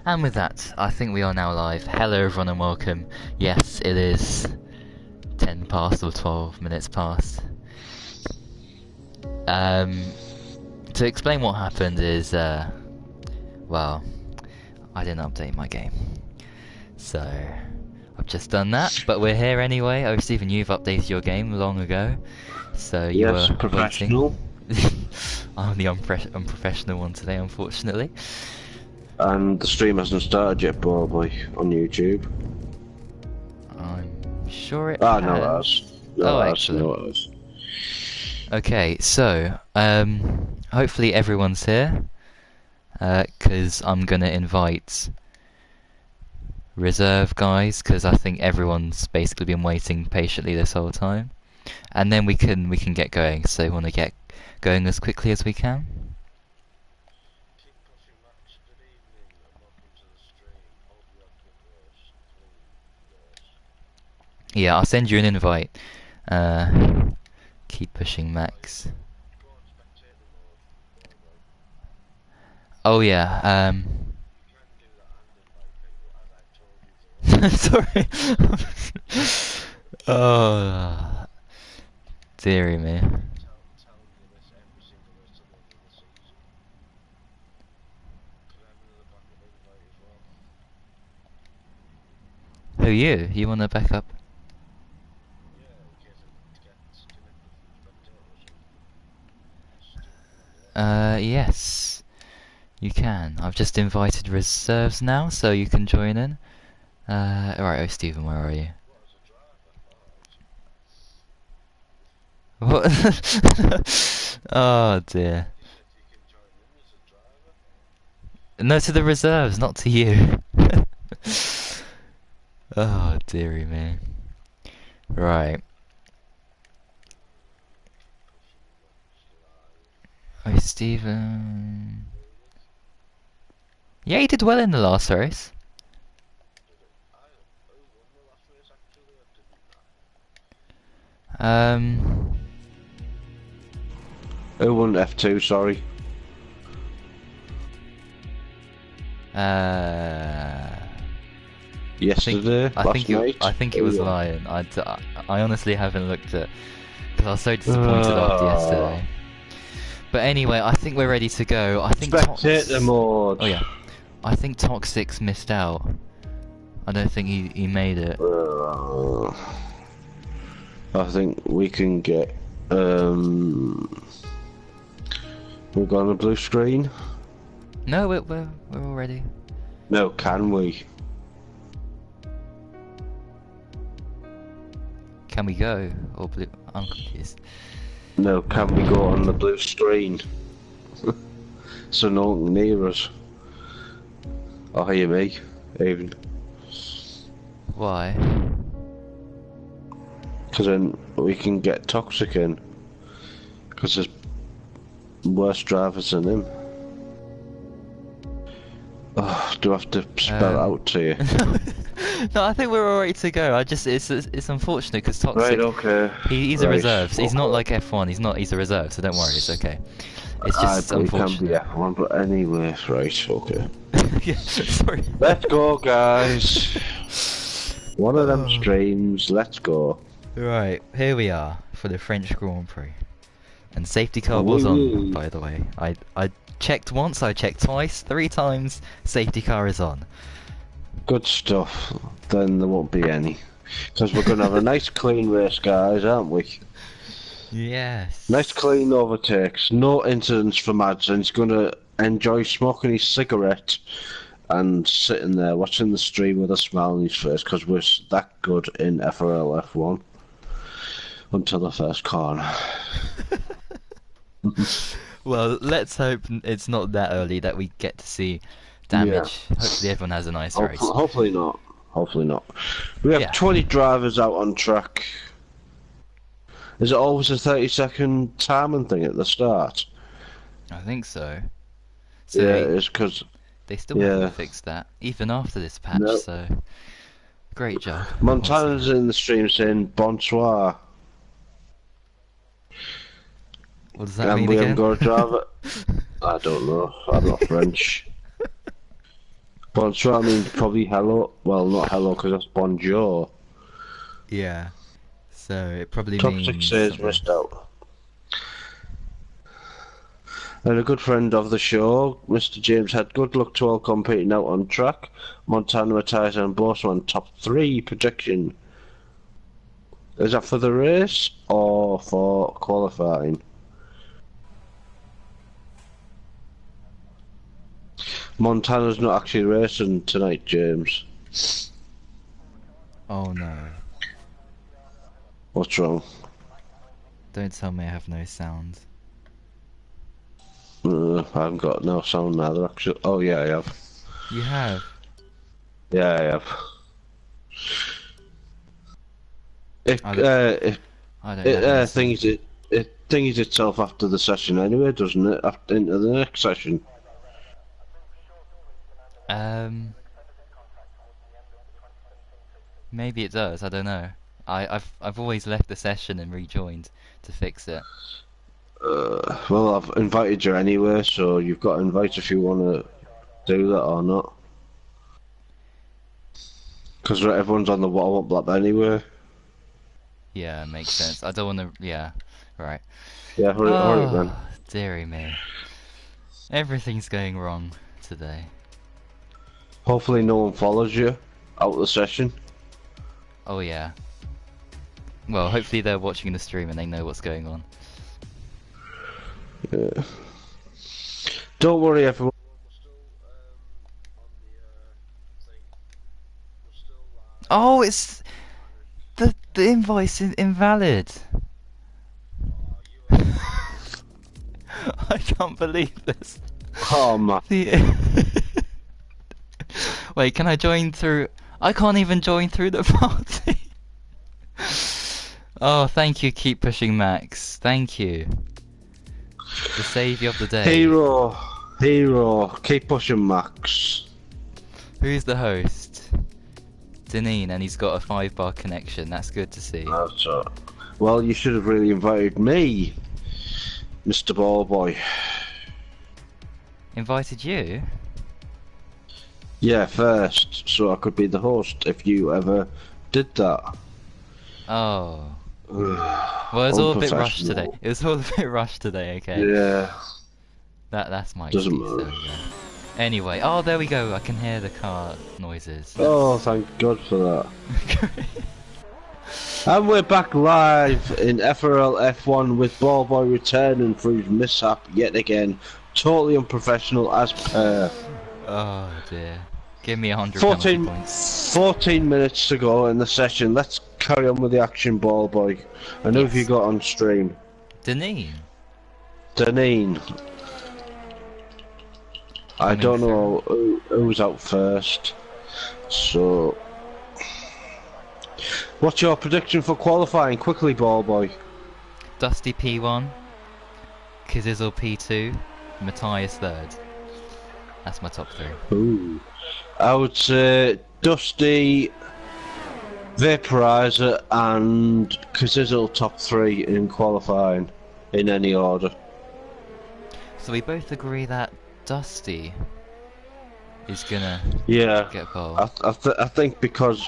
And with that, I think we are now live. Hello everyone and welcome. Yes, it is 10 past or 12 minutes past. To explain what happened is, well, I didn't update my game. So, I've just done that, but we're here anyway. Oh, Stephen, you've updated your game long ago. So you Yes, were professional. waiting. I'm the unprofessional one today, unfortunately. And the stream hasn't started yet, probably, on YouTube. I'm sure it Ah, has. no, it has. No, Oh, it has. excellent. No, it has. Okay, so, hopefully everyone's here, because I'm gonna invite reserve guys, because I think everyone's basically been waiting patiently this whole time. And then we can get going, so we want to get going as quickly as we can. Yeah, I'll send you an invite. Keep pushing Max. Oh yeah, sorry. Oh, dearie me. Who you? You want to back up? Yes, you can. I've just invited reserves now, so you can join in. Alright, oh Stephen, where are you? What? Oh dear. No, to the reserves, not to you. Oh dearie me. Right. Oh, Stephen. Yeah, he did well in the last race. Who won F2, sorry? Yesterday? Last night? I think it was Lion. I honestly haven't looked at, because I was so disappointed after yesterday. But anyway, I think we're ready to go. I think Spectator mode. Oh yeah, I think Toxic's missed out. I don't think he made it. I think we can get we've got on a blue screen. No, we're all ready. No, can we? Can we go? Or blue? I'm confused. No, can we go on the blue screen? So no one can hear us. Or hear me, even. Why? Because then we can get Toxic in. Because there's worse drivers than him. Oh, do I have to spell it out to you? No, I think we're all ready to go. It's unfortunate because Toxic. Right, okay. He's a reserve. He's not like F1. He's a reserve. So don't worry. It's okay. It's just unfortunate. He can be F1, but anyway, right, okay. Yeah, sorry. Let's go, guys. One of them streams. Let's go. Right, here we are for the French Grand Prix. And safety car was on, by the way. I checked once, I checked twice, 3 times, safety car is on. Good stuff. Then there won't be any. Because we're going to have a nice clean race, guys, aren't we? Yes. Nice clean overtakes. No incidents for Madsen. He's going to enjoy smoking his cigarette and sitting there watching the stream with a smile on his face because we're that good in FRL F1 until the first corner. Well, let's hope it's not that early that we get to see damage. Yeah. Hopefully everyone has a nice race. Hopefully not. Hopefully not. We have 20 drivers out on track. Is it always a 30-second timing thing at the start? I think so. So yeah, it's because they still haven't fixed that, even after this patch, so great job. Montana's in the stream saying bonsoir. What does that mean we again? haven't got a driver. I don't know. I'm not French. Bonjour, I mean probably hello. Well, not hello because that's bonjour. Yeah. So it probably Top six means says something. missed out. And a good friend of the show, Mr. James, had good luck to all competing out on track. Montana, Matthias, and Bossman top 3 prediction. Is that for the race or for qualifying? Montana's not actually racing tonight, James. Oh no. What's wrong? Don't tell me I have no sound. I haven't got no sound neither, actually. Oh, yeah, I have. You have? Yeah, I have. It, I don't, it, I don't it, have any thingies sound. it thingies itself after the session anyway, doesn't it? After, into the next session. Maybe it does, I don't know. I've always left the session and rejoined to fix it. Well, I've invited you anyway, so you've got to invite if you want to do that or not. Because everyone's on the warm-up lap anyway. Yeah, makes sense. I don't want to. Yeah, right. Yeah, hurry up, man. Oh, dearie me. Everything's going wrong today. Hopefully no one follows you out of the session. Oh yeah. Well, hopefully they're watching the stream and they know what's going on. Yeah. Don't worry, everyone. Oh, it's the invoice is invalid. I can't believe this. Oh man. Wait, can I join through? I can't even join through the party. Oh, thank you. Keep pushing Max. Thank you. The saviour of the day. Hero, keep pushing Max. Who's the host? Deneen, and he's got a 5-bar connection. That's good to see. That's well, you should have really invited me, Mr. Ballboy. Invited you? Yeah, first, so I could be the host if you ever did that. Oh. Well, it was all a bit rushed today. It was all a bit rushed today, okay? Yeah. That's my Doesn't excuse, matter. yeah. Anyway, oh, there we go. I can hear the car noises. Oh, thank God for that. And we're back live in FRL F1 with Ballboy returning for his mishap yet again. Totally unprofessional as per. Oh dear. Give me 100 penalty points. 14 minutes to go in the session. Let's carry on with the action, Ballboy. I know if you got on stream. Deneen. Deneen. I don't know who's out first. So, what's your prediction for qualifying? Quickly, Ballboy. Dusty P1, Kazizzle P2, Matthias 3rd. That's my top 3. Ooh. I would say Dusty, Vaporizer, and Kazizzle top 3 in qualifying, in any order. So we both agree that Dusty is gonna get pole. I think because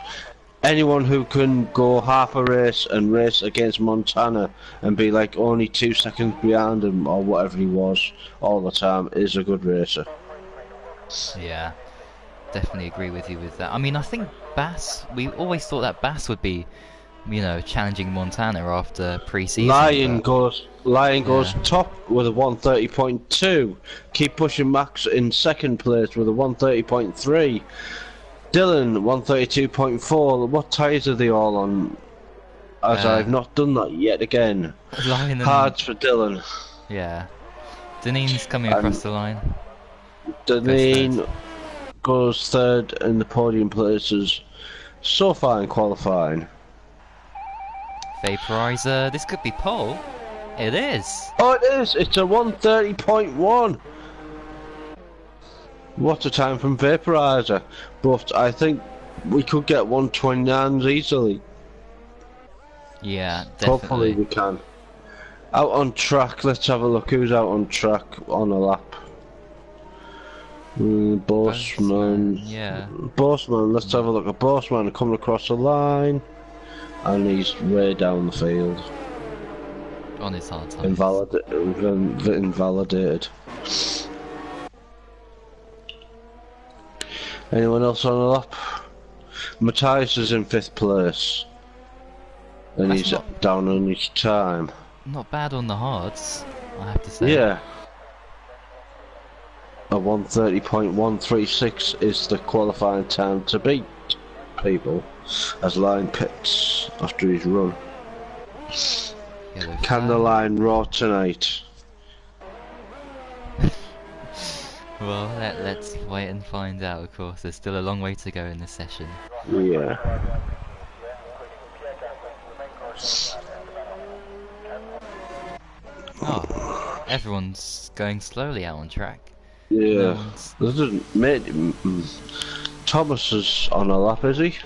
anyone who can go half a race and race against Montana and be like only 2 seconds behind him or whatever he was all the time is a good racer. Yeah, definitely agree with you with that. I mean, I think Bass, we always thought that Bass would be, you know, challenging Montana after pre-season. Lion goes top with a 130.2. Keep pushing Max in second place with a 130.3. Dylan 132.4. What tyres are they all on? As I've not done that yet again. Hards for Dylan. Yeah. Deneen's coming across the line. Deneen goes third in the podium places so far in qualifying. Vaporizer, this could be pole. It is. Oh, it is. It's a 130.1. What a time from Vaporizer. But I think we could get 129s easily. Yeah, definitely. Hopefully we can. Out on track, let's have a look who's out on track on a lap. Bossman. Yeah. Bossman, let's have a look at Bossman coming across the line. And he's way down the field. On his hard time. Invalidated. Anyone else on the lap? Matthias is in 5th place. And he's down on his time. Not bad on the hards, I have to say. Yeah. A 1:30.136 is the qualifying time to beat people as Line pits after his run. Can the Line roar tonight? Well, let's wait and find out, of course. There's still a long way to go in this session. Yeah. Oh, everyone's going slowly out on track. Yeah. Thomas is on a lap, is he?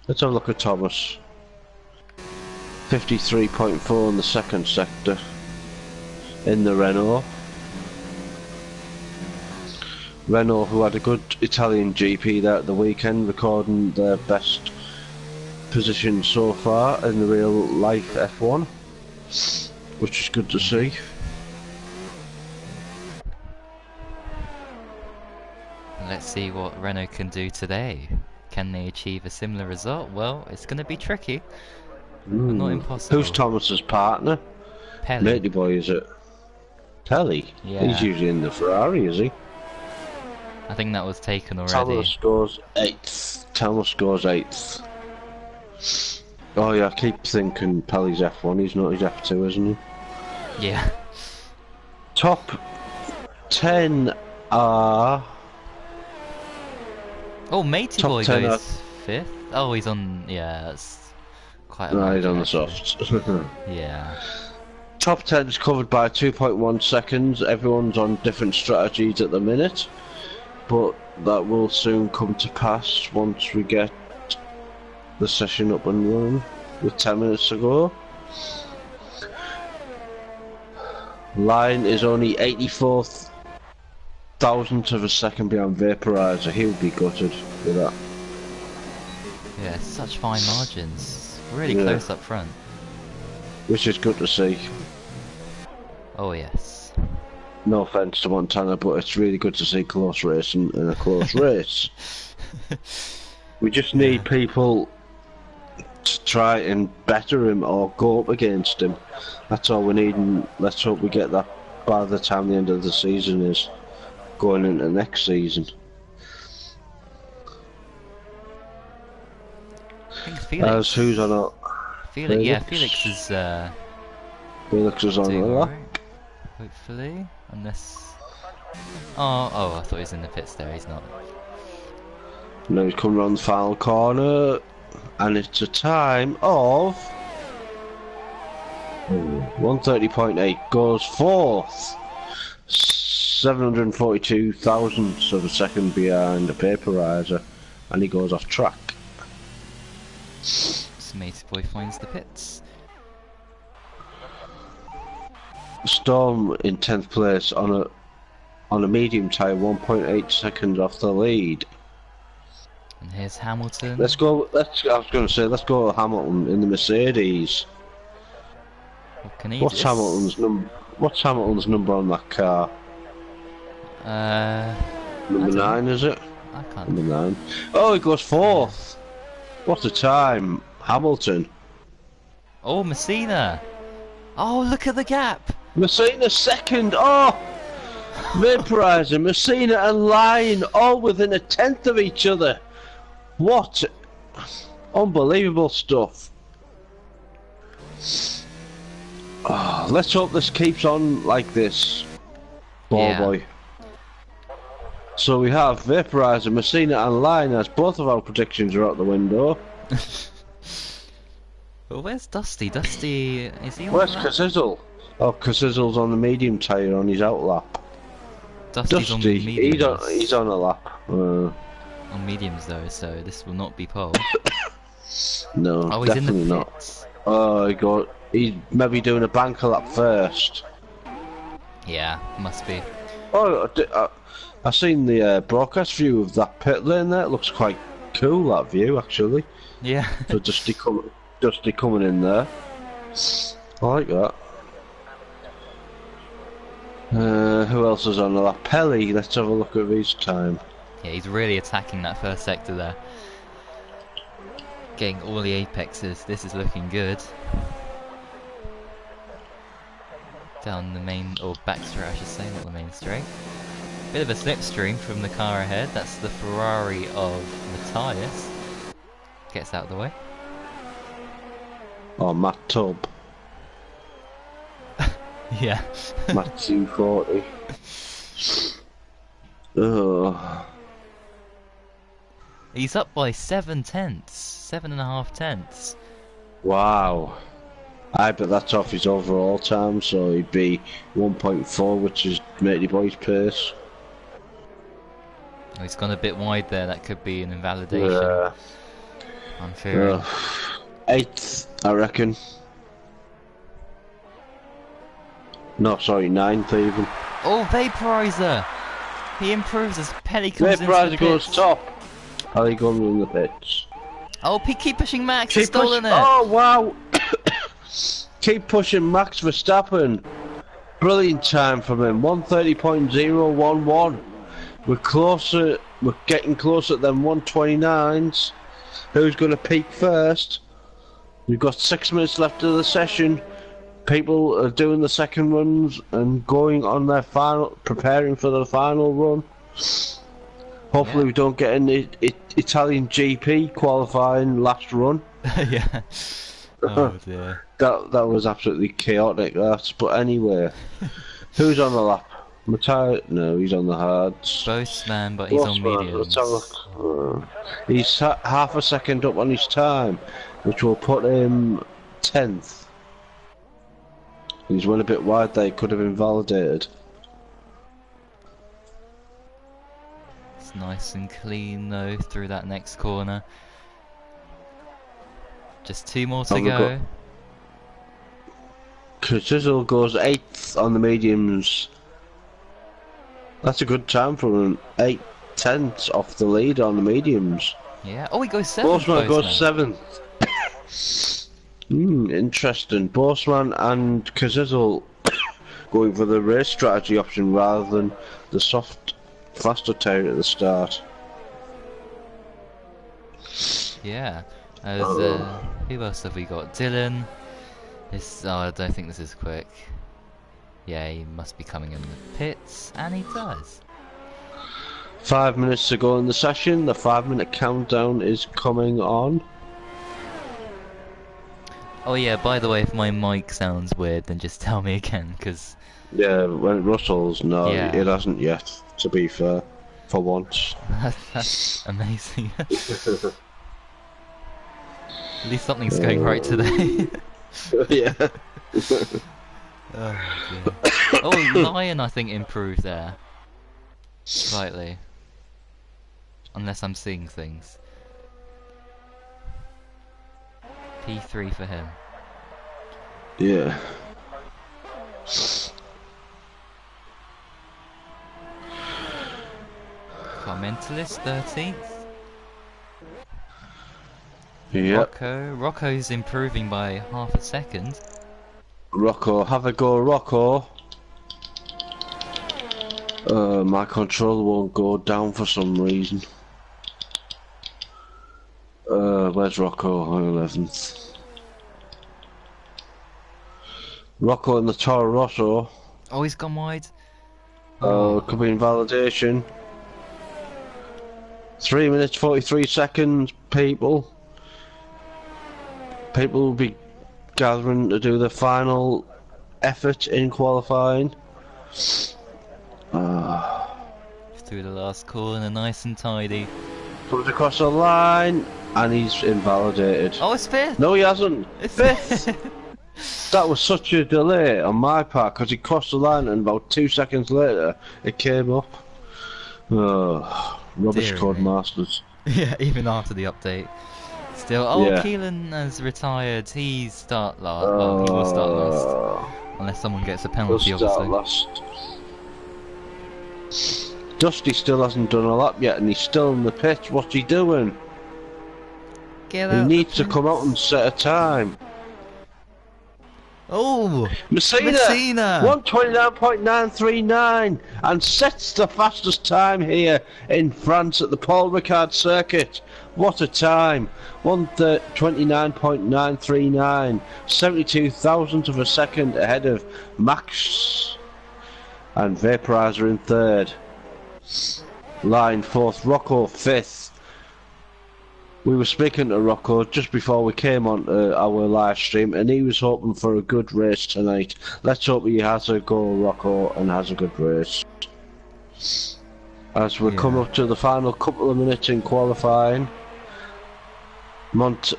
Let's have a look at Thomas. 53.4 in the 2nd sector. In the Renault. Renault, who had a good Italian GP there at the weekend, recording their best position so far in the real life F1, which is good to see. Let's see what Renault can do today. Can they achieve a similar result? Well, it's going to be tricky, but not impossible. Who's Thomas's partner? Pelly. Matey boy, is it? Pelly? Yeah. He's usually in the Ferrari, is he? I think that was taken already. Thomas scores 8th. Thomas scores 8th. Oh yeah, I keep thinking Pelly's F1, he's not, he's F2, isn't he? Yeah. Top 10 are... Oh, Matey Top boy 10 goes 5th. Oh, he's on... Yeah, that's quite a No, lot, he's on the actually. softs. Yeah. Top 10 is covered by 2.1 seconds. Everyone's on different strategies at the minute, but that will soon come to pass once we get the session up and running with 10 minutes to go. Line is only 84th thousandth of a second behind Vaporizer. He'll be gutted with that. Yeah, such fine margins. Really close up front. Which is good to see. Oh, yes. No offence to Montana, but it's really good to see close racing in a close race. We just need people to try and better him or go up against him. That's all we need, and let's hope we get that by the time the end of the season is going into next season. I think Felix... Who's on it? Felix, yeah, Felix is Felix is on doing it. alright, hopefully, unless... Oh, I thought he was in the pits there, he's not. Now he's coming around the final corner, and it's a time of 1:30.8, goes 4th, 742 thousandths of a second behind the Vaporizer, and he goes off track. So Matey boy finds the pits. Storm in 10th place on a medium tyre, 1.8 seconds off the lead. And here's Hamilton. Let's go. I was going to say, let's go Hamilton in the Mercedes. What can he What's do? What's Hamilton's number on that car? Number 9, is it? I can't. Number 9. Oh, he goes 4th. What a time, Hamilton. Oh, Messina. Oh, look at the gap. Messina 2nd. Oh, Vaporizer, Messina and Line all within a 10th of each other. What unbelievable stuff. Oh, let's hope this keeps on like this, boy. So we have Vaporizer, Messina and Line, as both of our predictions are out the window. Well, where's Dusty? Dusty, is he on Where's the lap? Casizzle? Oh, Casizzle's on the medium tyre on his outlap. Dusty's on Dusty, mediums. he's on a lap. On mediums though, so this will not be pole. No, Oh, he's definitely in the not. pits. Oh, he's maybe doing a banker lap first. Yeah, must be. Oh, I seen the broadcast view of that pit lane there. It looks quite cool, that view, actually. Yeah. So Dusty coming in there. I like that. Who else is on that? Pelly, let's have a look at his time. Yeah, he's really attacking that first sector there. Getting all the apexes. This is looking good. Down the main, or back straight I should say, not the main straight. Bit of a slipstream from the car ahead. That's the Ferrari of Matthias. Gets out of the way. Oh, Matt Tubb. Yeah. Matt 240. Oh. He's up by 7.5 tenths. Wow. I bet that's off his overall time, so he'd be 1.4, which is Matey Boy's pace. Oh, he's gone a bit wide there. That could be an invalidation. Yeah. I'm fearing. 8th, I reckon. No, sorry, 9th even. Oh, Vaporizer! He improves as Pelly comes into the Vaporizer pits. goes top. How are you going in the pits? Oh, keep pushing Max. He's stolen it. Oh, wow. Keep pushing Max Verstappen. Brilliant time from him. 130.011. We're closer. We're getting closer than 129s. Who's going to peak first? We've got 6 minutes left of the session. People are doing the second runs and going on their final, preparing for the final run. Hopefully, we don't get in the Italian GP qualifying last run. Yeah. Oh dear. That was absolutely chaotic. But anyway, who's on the lap? Matthias? No, he's on the hards. Boastman, but he's on mediums. Let's have a look. He's half a second up on his time, which will put him 10th. He's went a bit wide there, he could have invalidated. It's nice and clean though through that next corner. Just 2 more to go. Chisel goes 8th on the mediums. That's a good time for him. 8 tenths off the lead on the mediums. Yeah. Oh, he goes 7th. Bossman goes 7th. Interesting. Bossman and Kazizel going for the race strategy option rather than the soft, faster tire at the start. Yeah. As who else have we got? Dylan. I don't think this is quick. Yeah, he must be coming in the pits, and he does. 5 minutes to go in the session. The 5-minute countdown is coming on. Oh yeah, by the way, if my mic sounds weird, then just tell me again, because... Yeah, when it rustles, no, Yeah. it hasn't yet, to be fair, for once. That's amazing. At least something's going right today. Yeah. Oh, dear. Oh, Lion, I think, improved there. Slightly. Unless I'm seeing things. P3 for him. Yeah. Mentalist 13th. Yep. Rocco's improving by half a second. Rocco, have a go, Rocco. My controller won't go down for some reason. Where's Rocco on 11th? Rocco in the Toro Rosso. Oh, he's gone wide. Could be invalidation. 3 minutes 43 seconds, people. People will be gathering to do the final effort in qualifying. Through the last corner, nice and tidy. Comes across the line, and he's invalidated. Oh, it's 5th! No, he hasn't. It's 5th! That was such a delay on my part, because he crossed the line, and about 2 seconds later, it came up. Rubbish Dear code me. masters. Yeah, even after the update. Still, oh, Yeah. Keelan has retired. He start last. Well, he will start last. Unless someone gets a penalty, We'll start obviously. last. Dusty still hasn't done a lap yet, and he's still in the pit. What's he doing? Get He out needs the to come out and set a time. Oh! Messina! Messina! 1:29.939 and sets the fastest time here in France at the Paul Ricard circuit. What a time! 1:29.939, 72 thousandths of a second ahead of Max and Vaporizer in third. Line fourth, Rocco fifth. We were speaking to Rocco just before we came on our live stream, and he was hoping for a good race tonight. Let's hope he has a go, Rocco, and has a good race. As we come up to the final couple of minutes in qualifying, Hamilton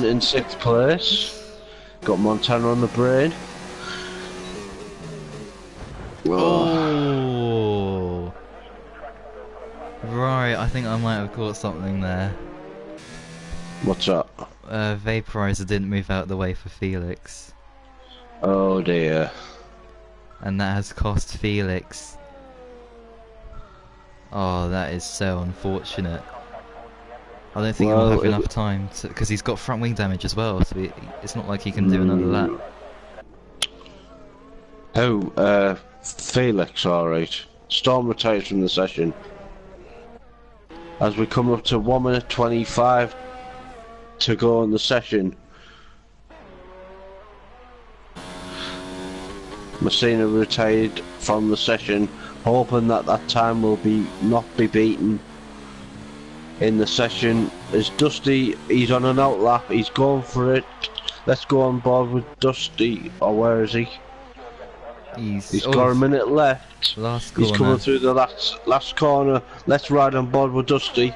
in 6th place. Got Montana on the brain. Oh. Right, I think I might have caught something there. What's up? Vaporizer didn't move out of the way for Felix. Oh dear. And that has cost Felix. Oh, that is so unfortunate. I don't think he'll have enough time to, because he's got front wing damage as well, so it's not like he can do another lap. Oh, Felix, alright. Storm retires from the session. As we come up to 1:25 to go in the session. Messina retired from the session, hoping that that time will not be beaten in the session. As Dusty, he's on an outlap, he's going for it. Let's go on board with Dusty, or where is he? He's got a minute left. Last corner. He's coming through the last corner. Let's ride on board with Dusty.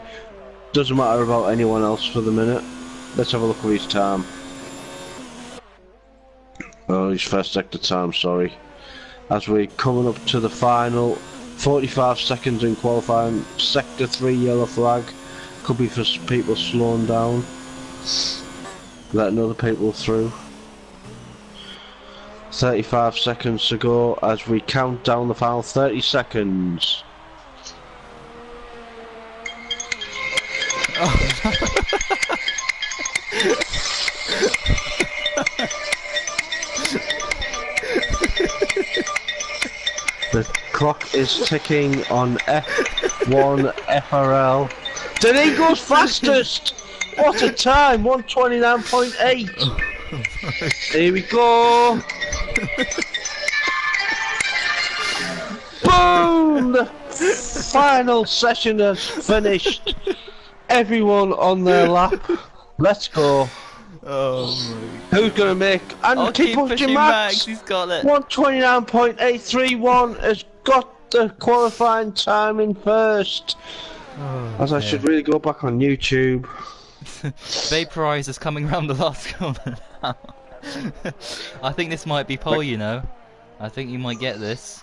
Doesn't matter about anyone else for the minute. Let's have a look at his time. Oh, his first sector time, sorry. As we're coming up to the final 45 seconds in qualifying, sector 3 yellow flag. Could be for people slowing down, letting other people through. 35 seconds to go as we count down the final 30 seconds. Oh. The clock is ticking on F1 FRL. Deneen goes fastest! What a time! 1:29.8. Here we go! Boom! The final session has finished. Everyone on their lap. Let's go. Oh my. Who's gonna make? And keep pushing Max. He's got it. 1:29.831 has got the qualifying time in first. Oh, as I should really go back on YouTube. Vaporizer's coming round the last corner now. I think this might be pole, you know. I think you might get this.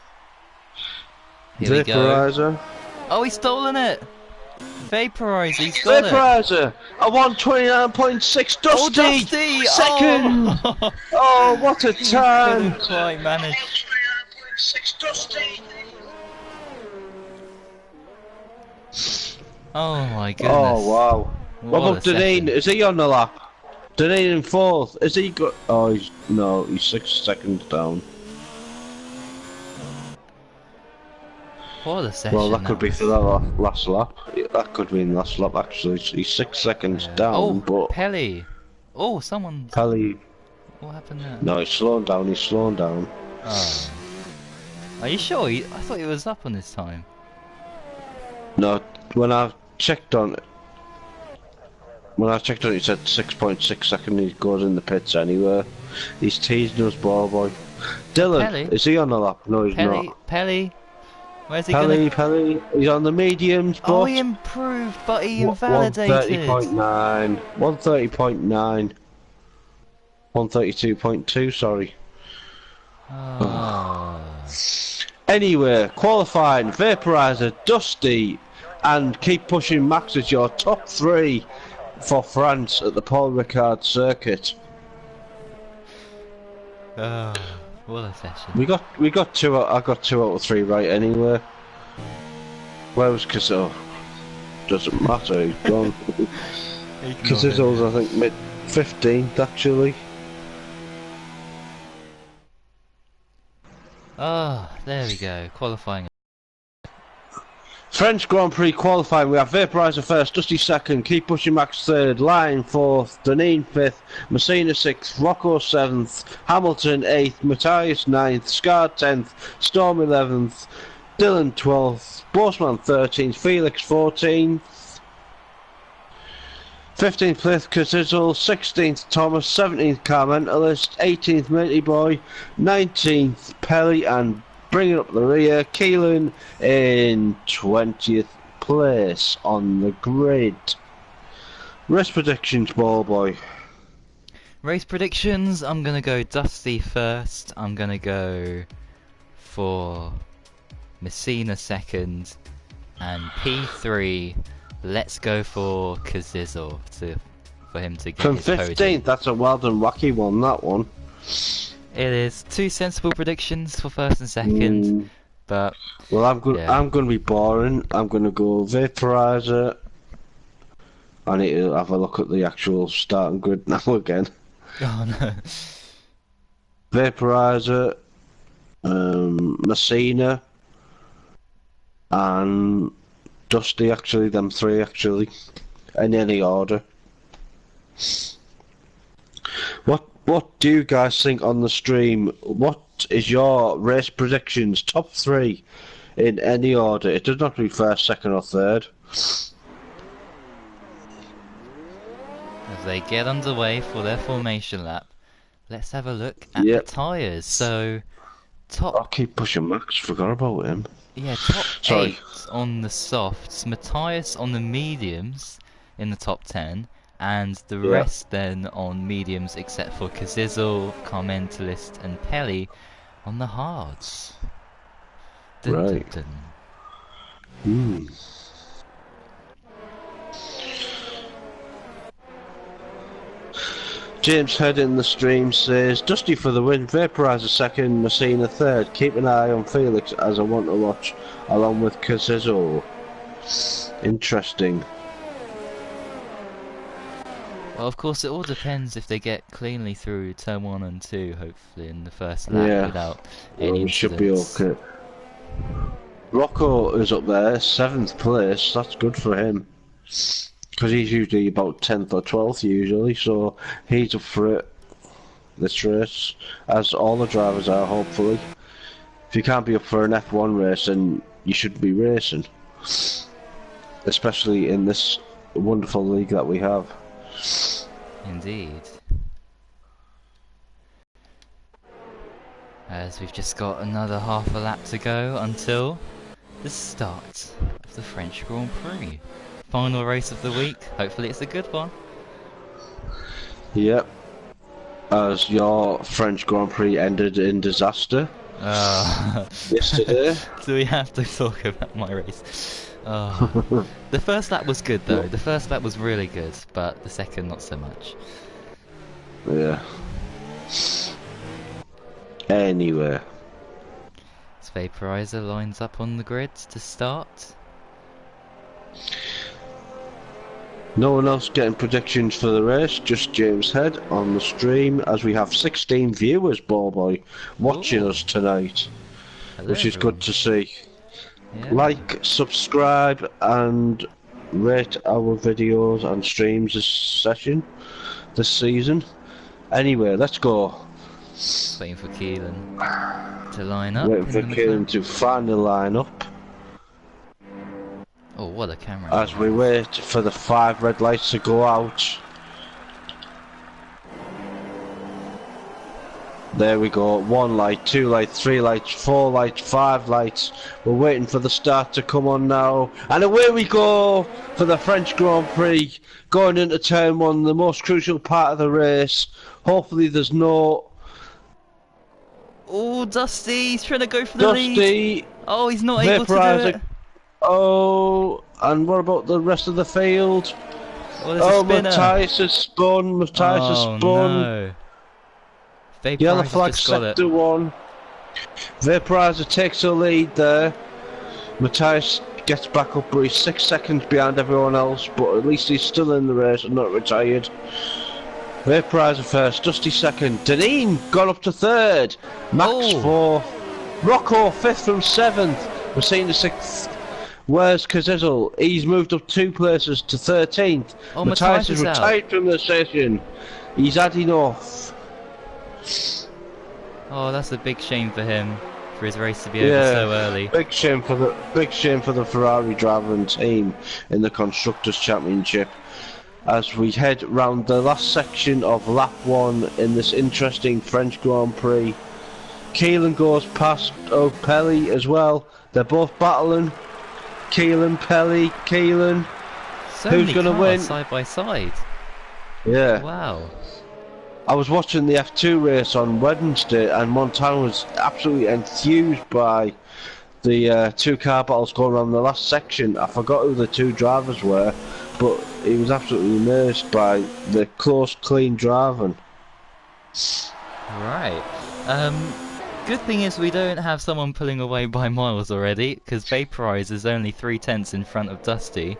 Here we go. Vaporizer. Oh, he's stolen it! Vaporizer, he's got Vaporizer! A 1:29.6 Dusty! Oh, Dusty! Second! Oh, oh what a time! couldn't quite manage. 1:29.6 Dusty! Oh my goodness. Oh wow. What about a Deneen? second. Is he on the lap? Deneen in fourth. Is he got? Oh, he's 6 seconds down. What a session. Well, that could be for that last lap. That could be in the last lap actually. He's 6 seconds down, Oh, but Pelly. Oh, someone. Pelly. What happened there? No, he's slowing down. He's slowing down. Oh. Are you sure? I thought he was up on this time. No, when I checked on it, it said 6.6 seconds. He goes in the pits anywhere. He's teasing us, boy. Dylan, Pelly? is he on the lap? No, he's Pelly, not. Pelly. Where's he Pelly, he's on the mediums, but Oh, he improved, but he invalidated. 130.9. 130.9. 132.2, sorry. Oh. Anyway, qualifying, Vaporizer, Dusty, and keep pushing Max as your top 3 for France at the Paul Ricard circuit. What a session. We got two. I got 2 out of 3 right anyway. Where was Cazzo? Doesn't matter. He's gone. Cazzo's I think mid 15th actually. Ah, there we go. Qualifying. French Grand Prix qualifying, we have Vaporizer first, Dusty second, Keep Pushing Max third, Lion fourth, Deneen fifth, Messina sixth, Rocco seventh, Hamilton eighth, Matthias ninth, Scar 10th, Storm 11th, Dylan 12th, Bossman 13th, Felix 14th, 15th Plith Cazizzle, 16th Thomas, 17th Car Mentalist, 18th Matey Boy, 19th Pelly, and bringing up the rear, Keelan in 20th place on the grid. Race predictions, ball boy. Race predictions, I'm going to go Dusty first. I'm going to go for Messina second. And P3, let's go for Cazizzle for him to get From his 15th, podium. that's a well done wacky one, that one. It is 2 sensible predictions for first and second, but well, I'm going. Yeah. I'm going to be boring. I'm going to go Vaporizer. I need to have a look at the actual starting grid now again. oh no. Vaporizer, Messina, and Dusty. Actually, them 3 actually, in any order. What do you guys think on the stream? What is your race predictions? Top 3 in any order. It does not have to be first, second, or third. As they get underway for their formation lap, let's have a look at the tyres. So, I'll keep pushing Max. Forgot about him. Yeah, top Sorry. 8 on the softs, Matthias on the mediums in the top 10, and the rest then on mediums except for Cazizzle, Carmentalist and Pelly on the hards. Dun, Right. dun, dun. James Head in the stream says, Dusty for the win, Vaporizer second, Messina third. Keep an eye on Felix as I want to watch along with Cazizzle. Interesting. Well, of course, it all depends if they get cleanly through turn 1 and 2, hopefully, in the first lap without any We should be incidents. okay. Rocco is up there, 7th place. That's good for him. Because he's usually about 10th or 12th usually, so he's up for it this race, as all the drivers are, hopefully. If you can't be up for an F1 race, then you should be racing. Especially in this wonderful league that we have. Indeed. As we've just got another half a lap to go until the start of the French Grand Prix. Final race of the week. Hopefully it's a good one. Yep. As your French Grand Prix ended in disaster yesterday. Do we have to talk about my race? The first lap was good though. The first lap was really good, but the second not so much. Yeah. Anyway. This Vaporizer lines up on the grid to start. No one else getting predictions for the race, just James Head on the stream, as we have 16 viewers, ball boy, watching us tonight. Hello, which is good to see. Yeah. Like, subscribe, and rate our videos and streams this season. Anyway, let's go. Waiting for Keelan to line up. Waiting for Keelan to finally line up. Oh, what a camera. As we wait for the 5 red lights to go out. There we go, 1 light, 2 lights, 3 lights, 4 lights, 5 lights. We're waiting for the start to come on now. And away we go for the French Grand Prix. Going into turn 1, the most crucial part of the race. Hopefully there's no... Oh, Dusty, he's trying to go for the lead. Dusty! Oh, he's not able to do it. Oh, and what about the rest of the field? Oh, there's a spinner. Matthias has spun, No. Yellow Vaporizer flag, just got it. sector 1. Vaporizer takes the lead there. Matthias gets back up, but he's 6 seconds behind everyone else, but at least he's still in the race and not retired. Vaporizer first, Dusty second. Deneen got up to 3rd. Max 4th. Rocco 5th from 7th. We're seeing the 6th. Where's Kazizzle? He's moved up 2 places to 13th. Oh, Matthias is is retired from the session. He's adding off. Oh, that's a big shame for him, for his race to be over so early. Big shame for the Ferrari driver and team in the Constructors' Championship. As we head round the last section of lap 1 in this interesting French Grand Prix. Keelan goes past O'Pelly as well. They're both battling. Keelan, Pelly, Keelan. Who's going to win? Side by side. Yeah. Wow. I was watching the F2 race on Wednesday, and Montana was absolutely enthused by the 2 car battles going on in the last section. I forgot who the 2 drivers were, but he was absolutely amazed by the close, clean driving. Right. Good thing is we don't have someone pulling away by miles already, because Vaporize is only 3/10 in front of Dusty.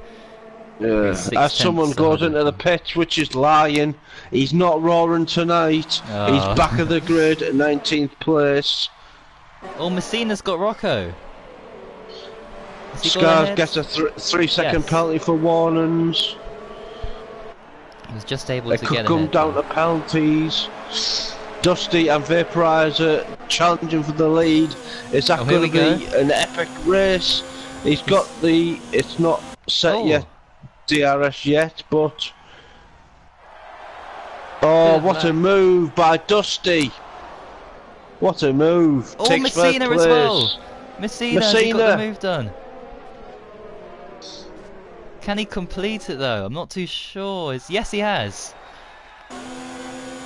Yeah. As someone goes into the pits, which is lying, he's not roaring tonight. Oh. He's back of the grid at 19th place. Oh, Messina's got Rocco. Scars gets a 3-second penalty for warnings. He was just able they to could get come ahead, down to penalties. Dusty and Vaporizer challenging for the lead. Is that going to be an epic race? He's got the... It's not set yet. DRS yet, but... Oh, what a move by Dusty! What a move! Oh, Takes Messina as well! Messina got the move done. Can he complete it though? I'm not too sure. Yes, he has.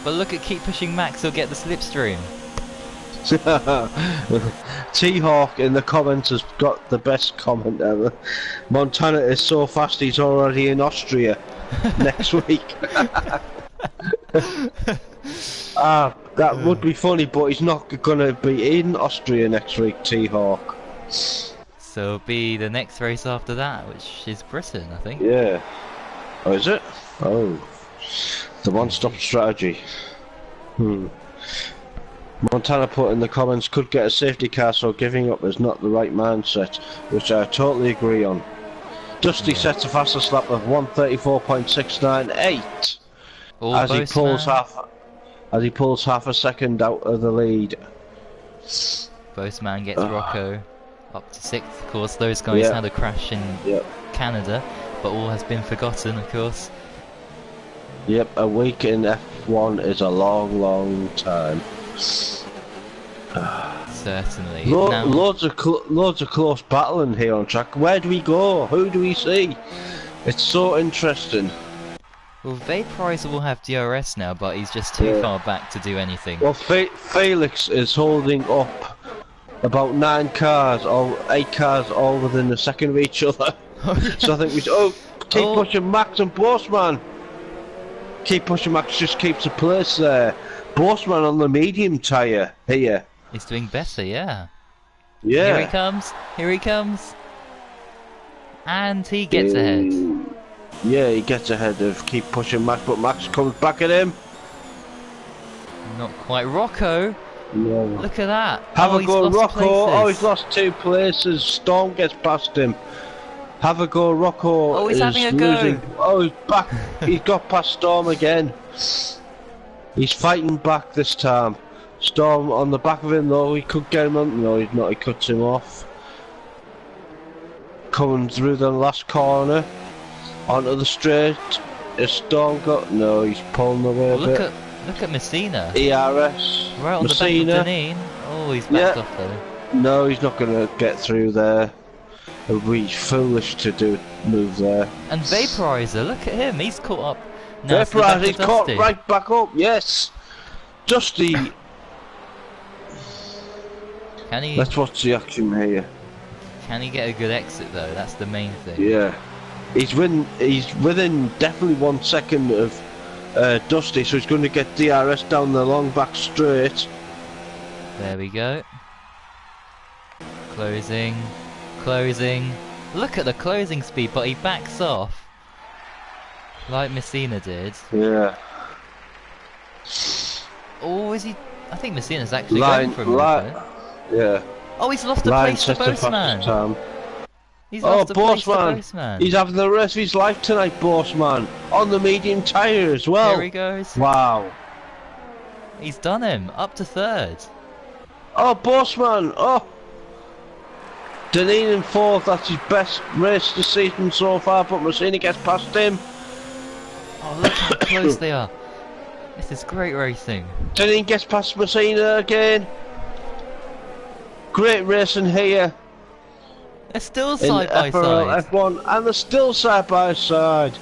But look at keep pushing Max, he'll get the slipstream. T-Hawk in the comments has got the best comment ever. Montana is so fast he's already in Austria next week. That would be funny, but he's not going to be in Austria next week, T-Hawk. So it'll be the next race after that, which is Britain, I think. Yeah. Oh, is it? Oh. The one-stop strategy. Montana put in the comments, could get a safety car, so giving up is not the right mindset, which I totally agree on. Dusty sets a fastest lap of 1:34.698 as he pulls half a second out of the lead. Boseman gets Rocco up to 6th. Of course, those guys had a crash in Canada, but all has been forgotten, of course. Yep, a week in F1 is a long, long time. Certainly. Loads of close battling here on track. Where do we go? Who do we see? It's so interesting. Well, Vaporizer will have DRS now, but he's just too far back to do anything. Well, Felix is holding up about 9 cars, or 8 cars, all within a second of each other. So I think we keep pushing Max and Bossman. Keep pushing Max, just keeps a place there. Bossman on the medium tyre here. He's doing better, yeah. Yeah. Here he comes. Here he comes. And he gets ahead. Yeah, he gets ahead of keep pushing Max, but Max comes back at him. Not quite. Rocco. No. Look at that. Have a go, Rocco. Places. Oh, he's lost 2 places. Storm gets past him. Have a go, Rocco. Oh, he's having a losing. go. Oh, he's back. He's got past Storm again. He's fighting back this time. Storm on the back of him though. He could get him on. No, he's not. He cuts him off. Coming through the last corner onto the straight. Is Storm got? No, he's pulling away a bit. Look at Messina. ERS. Right on Messina. the back of Deneen. Oh, he's backed off though. No, he's not going to get through there. It would be foolish to move there. And Vaporizer, look at him. He's caught up. Now Vaporizer, he's caught right back up. Yes. Dusty. Can he? Let's watch the action here. Can he get a good exit though? That's the main thing. Yeah. He's within definitely 1 second of Dusty, so he's going to get DRS down the long back straight. There we go. Closing. Closing. Look at the closing speed, but he backs off. Like Messina did. Yeah. Oh, is he? I think Messina's actually going for a movement. Yeah. Oh, he's lost a place to Bossman. He's lost a place to Bossman. He's having the rest of his life tonight, Bossman. On the medium tyre as well. Here he goes. Wow. He's done him. Up to third. Oh, Bossman. Oh. Deneen in fourth. That's his best race this season so far, but Messina gets past him. Oh, look how close they are. This is great racing. Deneen gets past Messina again. Great racing here. They're still side by FRL side. F1, and they're still side by side.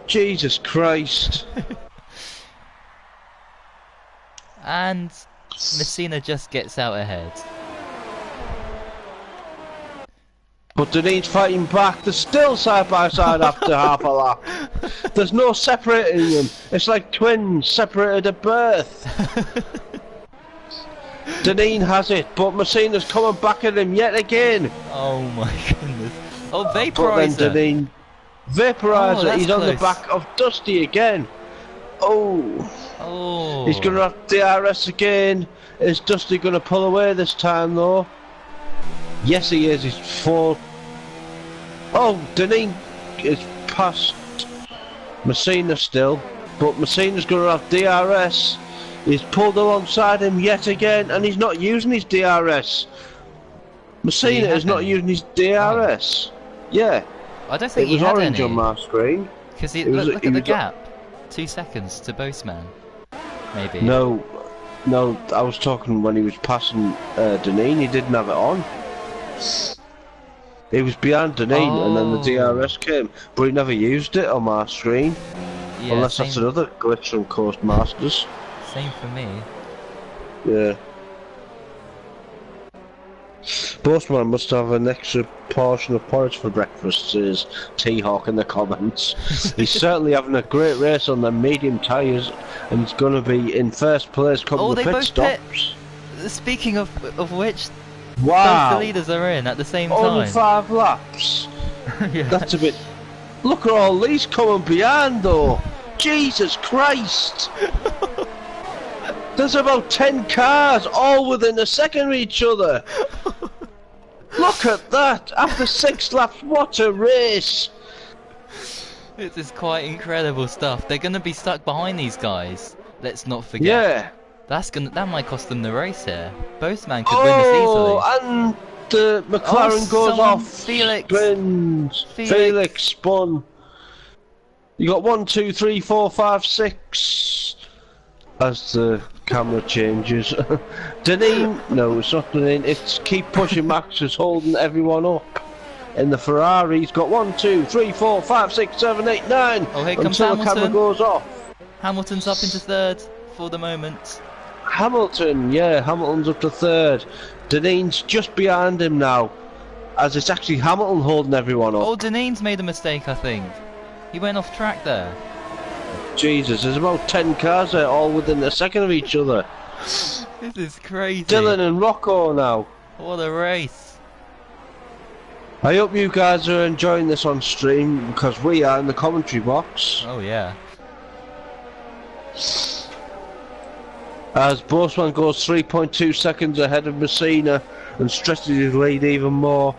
Jesus Christ. And Messina just gets out ahead. But Deneen's fighting back. They're still side by side after half a lap. There's no separating them. It's like twins separated at birth. Deneen has it, but Messina's coming back at him yet again. Oh my goodness. Oh, Vaporizer. But then Deneen, Vaporizer, oh, he's close. on the back of Dusty again. Oh. Oh. He's going to have DRS again. Is Dusty going to pull away this time though? Yes he is, he's four. Oh, Deneen is past Messina still, but Messina's going to have DRS. He's pulled alongside him yet again, and he's not using his DRS. Messina is not using his DRS. Oh. Yeah. I don't think it was he had orange any. on my screen. Because look at the gap. 2 seconds to Bossman. Maybe. No, I was talking when he was passing Deneen, he didn't have it on. He was behind Deneen, and then the DRS came, but he never used it on my screen. Yeah, unless that's another glitch from Coast Masters. Same for me. Yeah. Bossman must have an extra portion of porridge for breakfast, says T-Hawk in the comments. He's certainly having a great race on the medium tyres, and he's going to be in first place come the pit stops. Speaking of which, wow, both the leaders are in at the same time. Only 5 laps. Yeah. That's a bit... Look at all these coming behind though. Jesus Christ. There's about 10 cars all within a second of each other. Look at that! After 6 laps, what a race! This is quite incredible stuff. They're gonna be stuck behind these guys. Let's not forget. Yeah. That might cost them the race here. Bossman could win this easily. And the McLaren goes off. Felix spun. You got 1, 2, 3, 4, 5, 6. As the camera changes. Deneen, no, it's not Deneen. It's Keep Pushing Max is holding everyone up. In the Ferrari, he's got 1, 2, 3, 4, 5, 6, 7, 8, 9. Oh, here comes until Hamilton. The camera goes off. Hamilton's up into third for the moment. Hamilton, yeah, Hamilton's up to third. Deneen's just behind him now, as it's actually Hamilton holding everyone up. Oh, Deneen's made a mistake, I think. He went off track there. Jesus, there's about 10 cars there, all within a second of each other. This is crazy. Dylan and Rocco now. What a race. I hope you guys are enjoying this on stream, because we are in the commentary box. Oh yeah. As Bossman goes 3.2 seconds ahead of Messina and stretches his lead even more.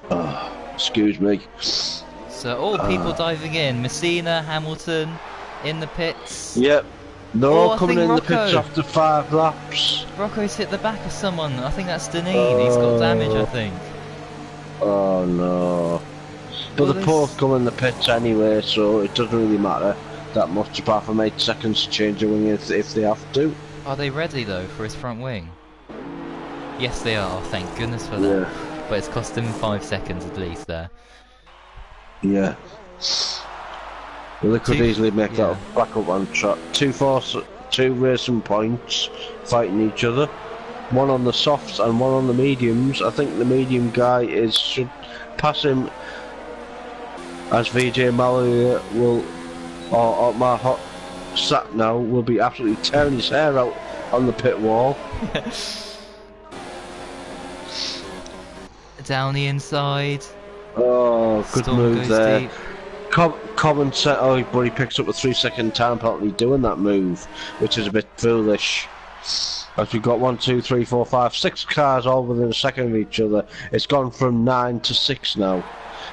Oh, excuse me. So all people diving in. Messina, Hamilton, in the pits. Yep. They're all coming in Rocco. the pits after 5 laps. Rocco's hit the back of someone. I think that's Deneen. He's got damage, I think. Oh no. But the both come in the pits anyway, so it doesn't really matter that much, apart from 8 seconds to change the wing if they have to. Are they ready though for his front wing? Yes they are, thank goodness for that. Yeah. But it's cost him 5 seconds at least there. Yeah. Well, they could easily make that back up on track. 2 racing points fighting each other. 1 on the softs and 1 on the mediums. I think the medium guy should pass him, as VJ Malloy will or my hot sat now will be absolutely tearing his hair out on the pit wall. Down the inside. Oh, good Storm move goes there. deep. Common set. Oh, but he picks up a 3-second time penalty doing that move, which is a bit foolish. As we've got 1, 2, 3, 4, 5, 6 cars all within a second of each other. It's gone from 9 to 6 now.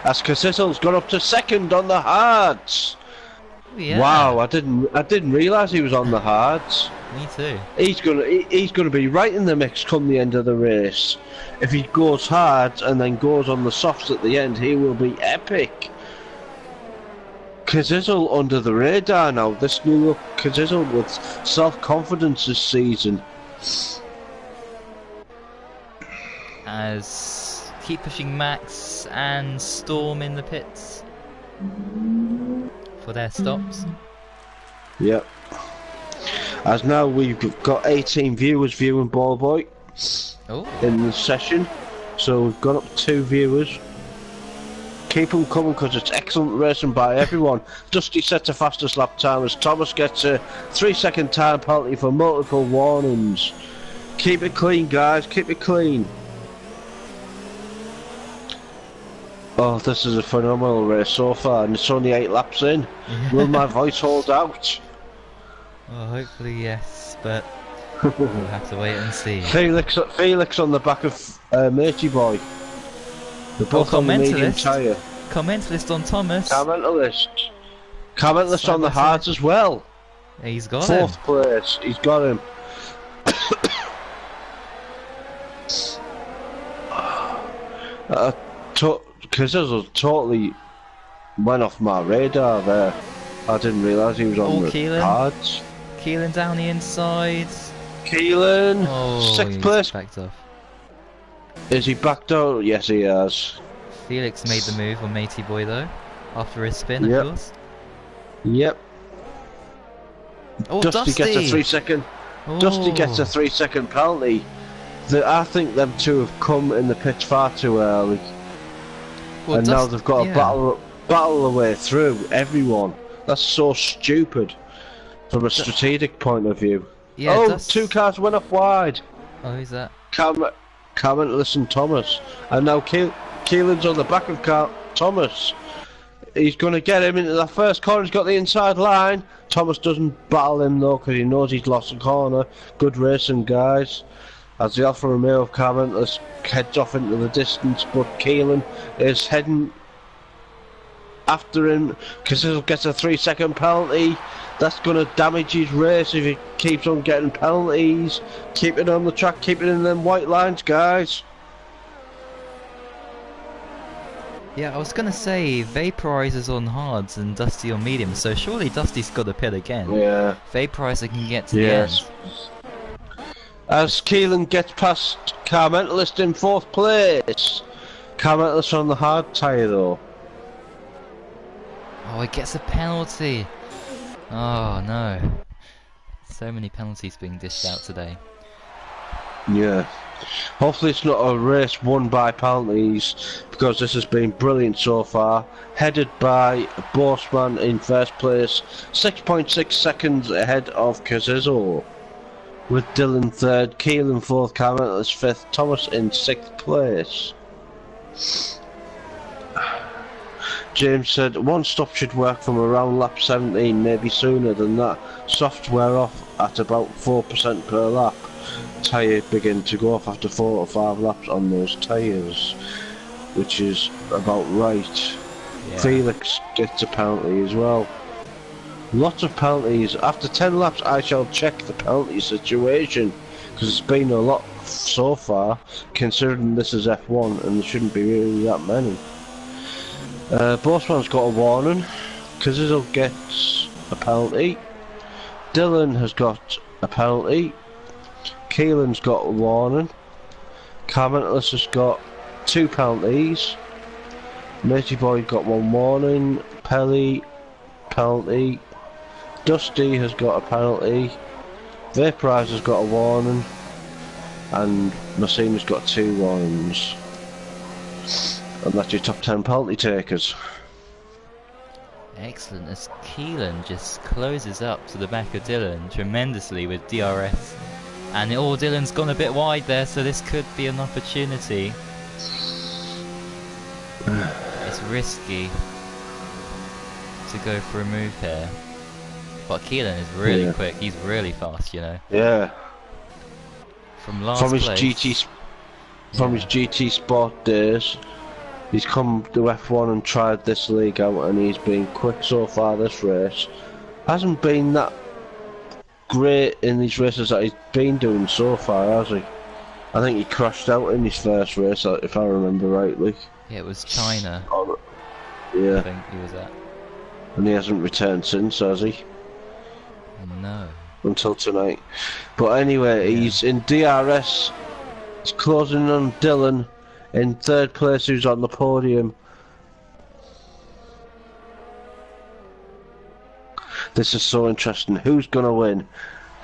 As Casizzle's gone up to second on the hards. Yeah. Wow, I didn't realise he was on the hards. Me too. He's gonna be right in the mix come the end of the race. If he goes hard and then goes on the softs at the end, he will be epic. Casizzle under the radar now. This new look Casizzle with self-confidence this season. As keep pushing Max and Storm in the pits for their stops. Yep. As now we've got 18 viewers viewing Ball Boy in the session, so we've gone up to 2 viewers. Keep them coming because it's excellent racing by everyone. Dusty sets a fastest lap time as Thomas gets a 3-second time penalty for multiple warnings. Keep it clean, guys, keep it clean. Oh, this is a phenomenal race so far, and it's only 8 laps in. Will my voice hold out? Well, hopefully yes, but we'll have to wait and see. Felix on the back of Matey Boy. They're both on the medium tyre. Commentalist on Thomas. Commentalist on the hards as well. He's got him. 4th place, he's got him. Casizzle totally went off my radar there. I didn't realise he was on the hards. Keelan down the inside. Keelan, 6th place. Backed off. Is he backed out? Yes, he has. Felix made the move on Matey Boy though, after his spin, of course. Yep. Oh, Dusty gets a 3-second. Dusty gets a 3-second penalty. I think them two have come in the pitch far too early, and now they've got to battle their way through everyone. That's so stupid from a strategic point of view. Yeah, 2 cars went off wide. Oh, who's that? Commentalist and Thomas, and now Keelan's on the back of Thomas. He's going to get him into the first corner. He's got the inside line. Thomas doesn't battle him though because he knows he's lost a corner. Good racing, guys. As the Alfa Romeo of Commentalist heads off into the distance, but Keelan is heading after him. Casizzle gets a 3-second penalty. That's going to damage his race if he keeps on getting penalties. Keep it on the track, keep it in them white lines, guys. Yeah, I was going to say, Vaporiser's on hards and Dusty on medium, so surely Dusty's got to pit again. Yeah. Vaporiser can get to the end. As Keelan gets past Commentalist in 4th place. Commentalist on the hard tyre though. Oh, it gets a penalty. Oh no. So many penalties being dished out today. Yeah. Hopefully it's not a race won by penalties, because this has been brilliant so far. Headed by Bossman in 1st place, 6.6 seconds ahead of Casizzle. With Dylan 3rd, Keelan 4th, Commentalist 5th, Thomas in 6th place. James said 1 stop should work from around lap 17, maybe sooner than that. Software off at about 4% per lap. Tyre begin to go off after 4 or 5 laps on those tyres, which is about right. Yeah. Felix gets a penalty as well. Lots of penalties. After 10 laps I shall check the penalty situation, because it's been a lot so far, considering this is F1 and there shouldn't be really that many. Bossman's got a warning. Casizzle gets a penalty. Dylan has got a penalty. Keelan's got a warning. Commentalist has got 2 penalties. Matey Boy got 1 warning. Pelly, penalty. Dusty has got a penalty. Vaporizer's got a warning. And Massina's got 2 warnings. And that's your top 10 penalty takers. Excellent, as Keelan just closes up to the back of Dylan tremendously with DRS. And Dylan's gone a bit wide there, so this could be an opportunity. It's risky to go for a move here. But Keelan is really quick, he's really fast, you know. Yeah. From his GT Sport days, he's come to F1 and tried this league out, and he's been quick so far this race. Hasn't been that great in these races that he's been doing so far, has he? I think he crashed out in his first race, if I remember rightly. Yeah, it was China. Yeah. I think he was at. And he hasn't returned since, has he? No. Until tonight. But anyway, he's in DRS. He's closing on Dylan in third place, who's on the podium. This is so interesting. Who's going to win?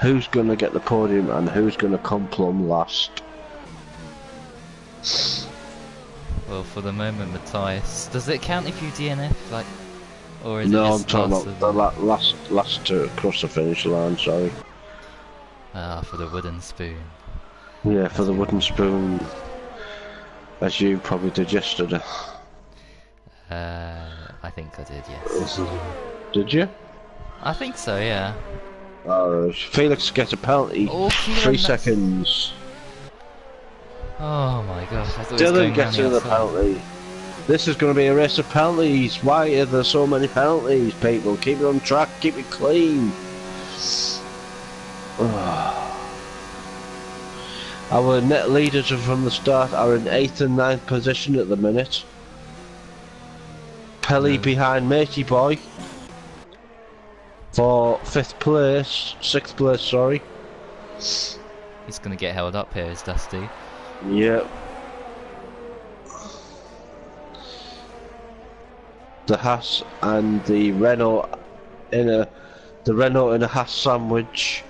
Who's going to get the podium? And who's going to come plumb last? Well, for the moment, Matthias. Does it count if you DNF? Like, or is no, it I'm just talking about the last to cross the finish line, sorry. Ah, for the wooden spoon. Yeah, for the wooden spoon. As you probably did yesterday. I think I did, yes. Did you? I think so, yeah. Felix gets a penalty. Oh, 3 seconds. Oh my gosh, I thought Dylan gets another penalty. This is going to be a race of penalties. Why are there so many penalties, people? Keep it on track, keep it clean. Our net leaders from the start are in 8th and 9th position at the minute. Pelly behind Matey Boy for 6th place, sorry. He's going to get held up here, is Dusty. Yep. The Haas and the Renault in a Haas sandwich.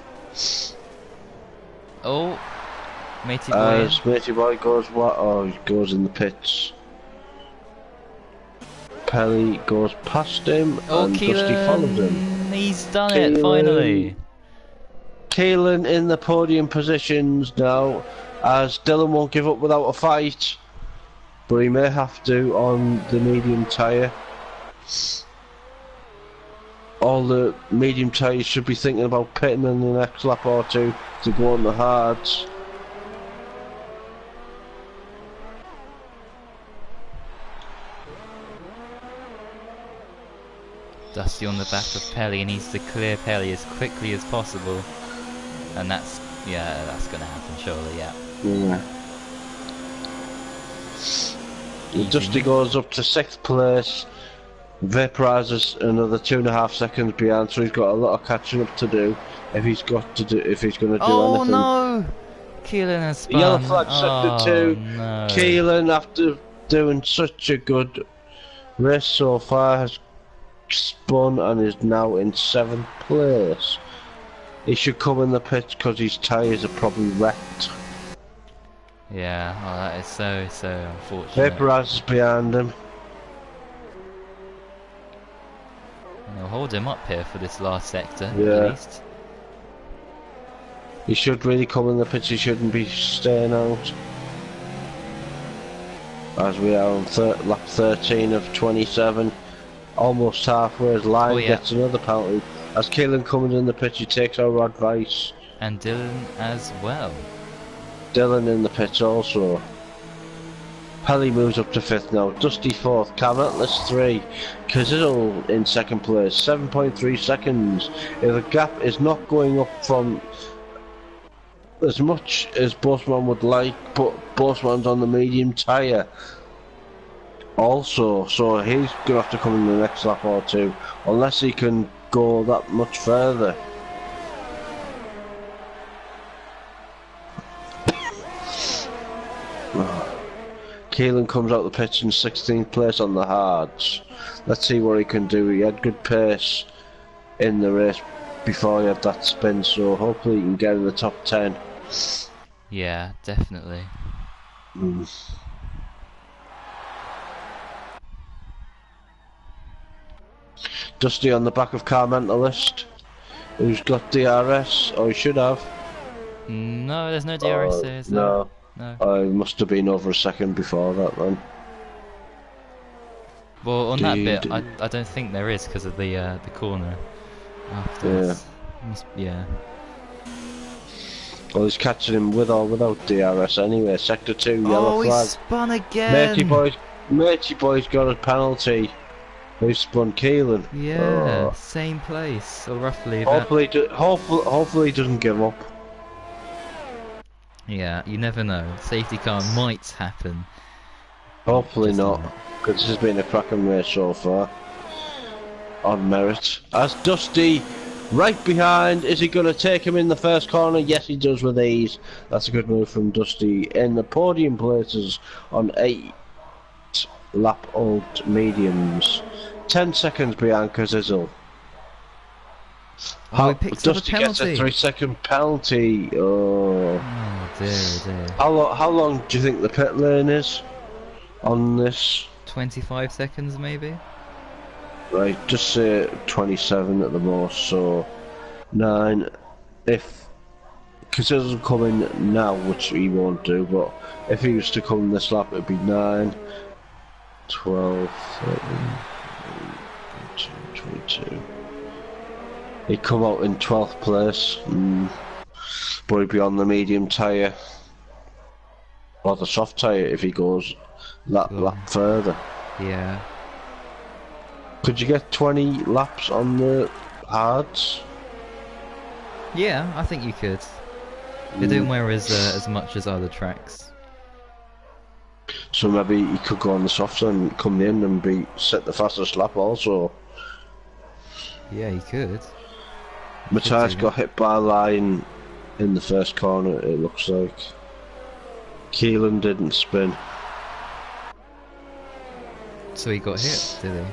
Oh, Matey Boy. As Matey Boy goes what? Oh, he goes in the pits. Pelly goes past him, and Dusty follows him. He's done it finally. Keelan in the podium positions now, as Dylan won't give up without a fight, but he may have to on the medium tyre. All the medium tyres should be thinking about pitting in the next lap or two to go on the hards. Dusty on the back of Pelly, and needs to clear Pelly as quickly as possible. And that's going to happen surely, yeah. Dusty goes up to 6th place. Vaporizes another 2.5 seconds behind, so he's got a lot of catching up to do if he's going to do anything. Oh no! Keelan has spun. Yellow flag sector 2. No. Keelan, after doing such a good race so far, has spun and is now in 7th place. He should come in the pits because his tyres are probably wrecked. Yeah, oh, that is so unfortunate. Vaporizes behind him. And they'll hold him up here for this last sector, at least. He should really come in the pits, he shouldn't be staying out. As we are on lap 13 of 27, almost halfway, as Line gets another penalty. As Keelan comes in the pitch, he takes our advice. And Dylan as well. Dylan in the pitch also. Pelly moves up to 5th now. Dusty 4th. Cam Atlas 3. Kazil in 2nd place. 7.3 seconds. If the gap is not going up from as much as Bossman would like, but Bossman's on the medium tyre also, so he's going to have to come in the next lap or two, unless he can go that much further. Keelan comes out the pitch in 16th place on the hards. Let's see what he can do. He had good pace in the race before he had that spin, so hopefully he can get in the top 10. Yeah, definitely. Dusty on the back of Car Mentalist, who's got DRS, or he should have. No, there's no DRS here, is there? No. No. I must have been over a second before that then. Well, on that bit, I don't think there is because of the corner afterwards. Yeah. Well, he's catching him with or without DRS anyway. Sector 2, yellow flag. Oh, he spun again! Matey boy's got a penalty. He spun Keelan. Yeah, same place, or roughly. Hopefully he doesn't give up. Yeah, you never know. Safety car might happen. Hopefully not, because this has been a cracking race so far. On merit. As Dusty right behind, is he going to take him in the first corner? Yes, he does with ease. That's a good move from Dusty. In the podium places on 8 lap old mediums. 10 seconds behind Kazizel. Oh, he picks up a Dusty penalty. gets a 3-second penalty. Oh dear. How long do you think the pit lane is on this? 25 seconds maybe? Right, just say 27 at the most, so 9. If Kazizel's coming now, which he won't do, but if he was to come this lap, it'd be 9, 12, 13, 22. He'd come out in 12th place, but he'd be on the medium tyre, or the soft tyre if he goes that lap further. Yeah. Could you get 20 laps on the hards? Yeah, I think you could. They don't wear as much as other tracks. So maybe he could go on the softs and come in and set the fastest lap also. Yeah, he could. Matthias got hit by a line in the first corner, it looks like. Keelan didn't spin. So he got hit, did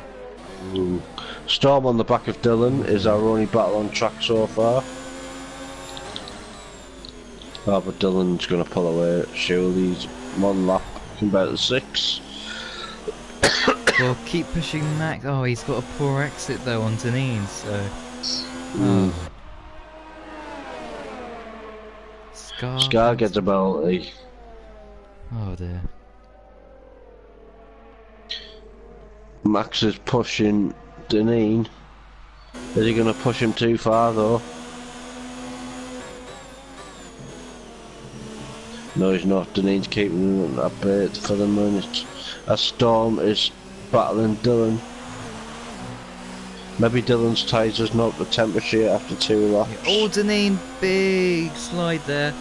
he? Storm on the back of Dylan is our only battle on track so far. Oh, but Dylan's going to pull away. Surely he's 1 lap compared to 6. Well, keep pushing Max. Oh, he's got a poor exit though on Deneen, so... Scar gets a penalty. Oh dear. Max is pushing Deneen. Is he going to push him too far though? No, he's not. Deneen's keeping him at bait for the minute. As Storm is battling Dylan. Maybe Dylan's tyres has knocked the temperature after 2 laps. Oh, Deneen, big slide there.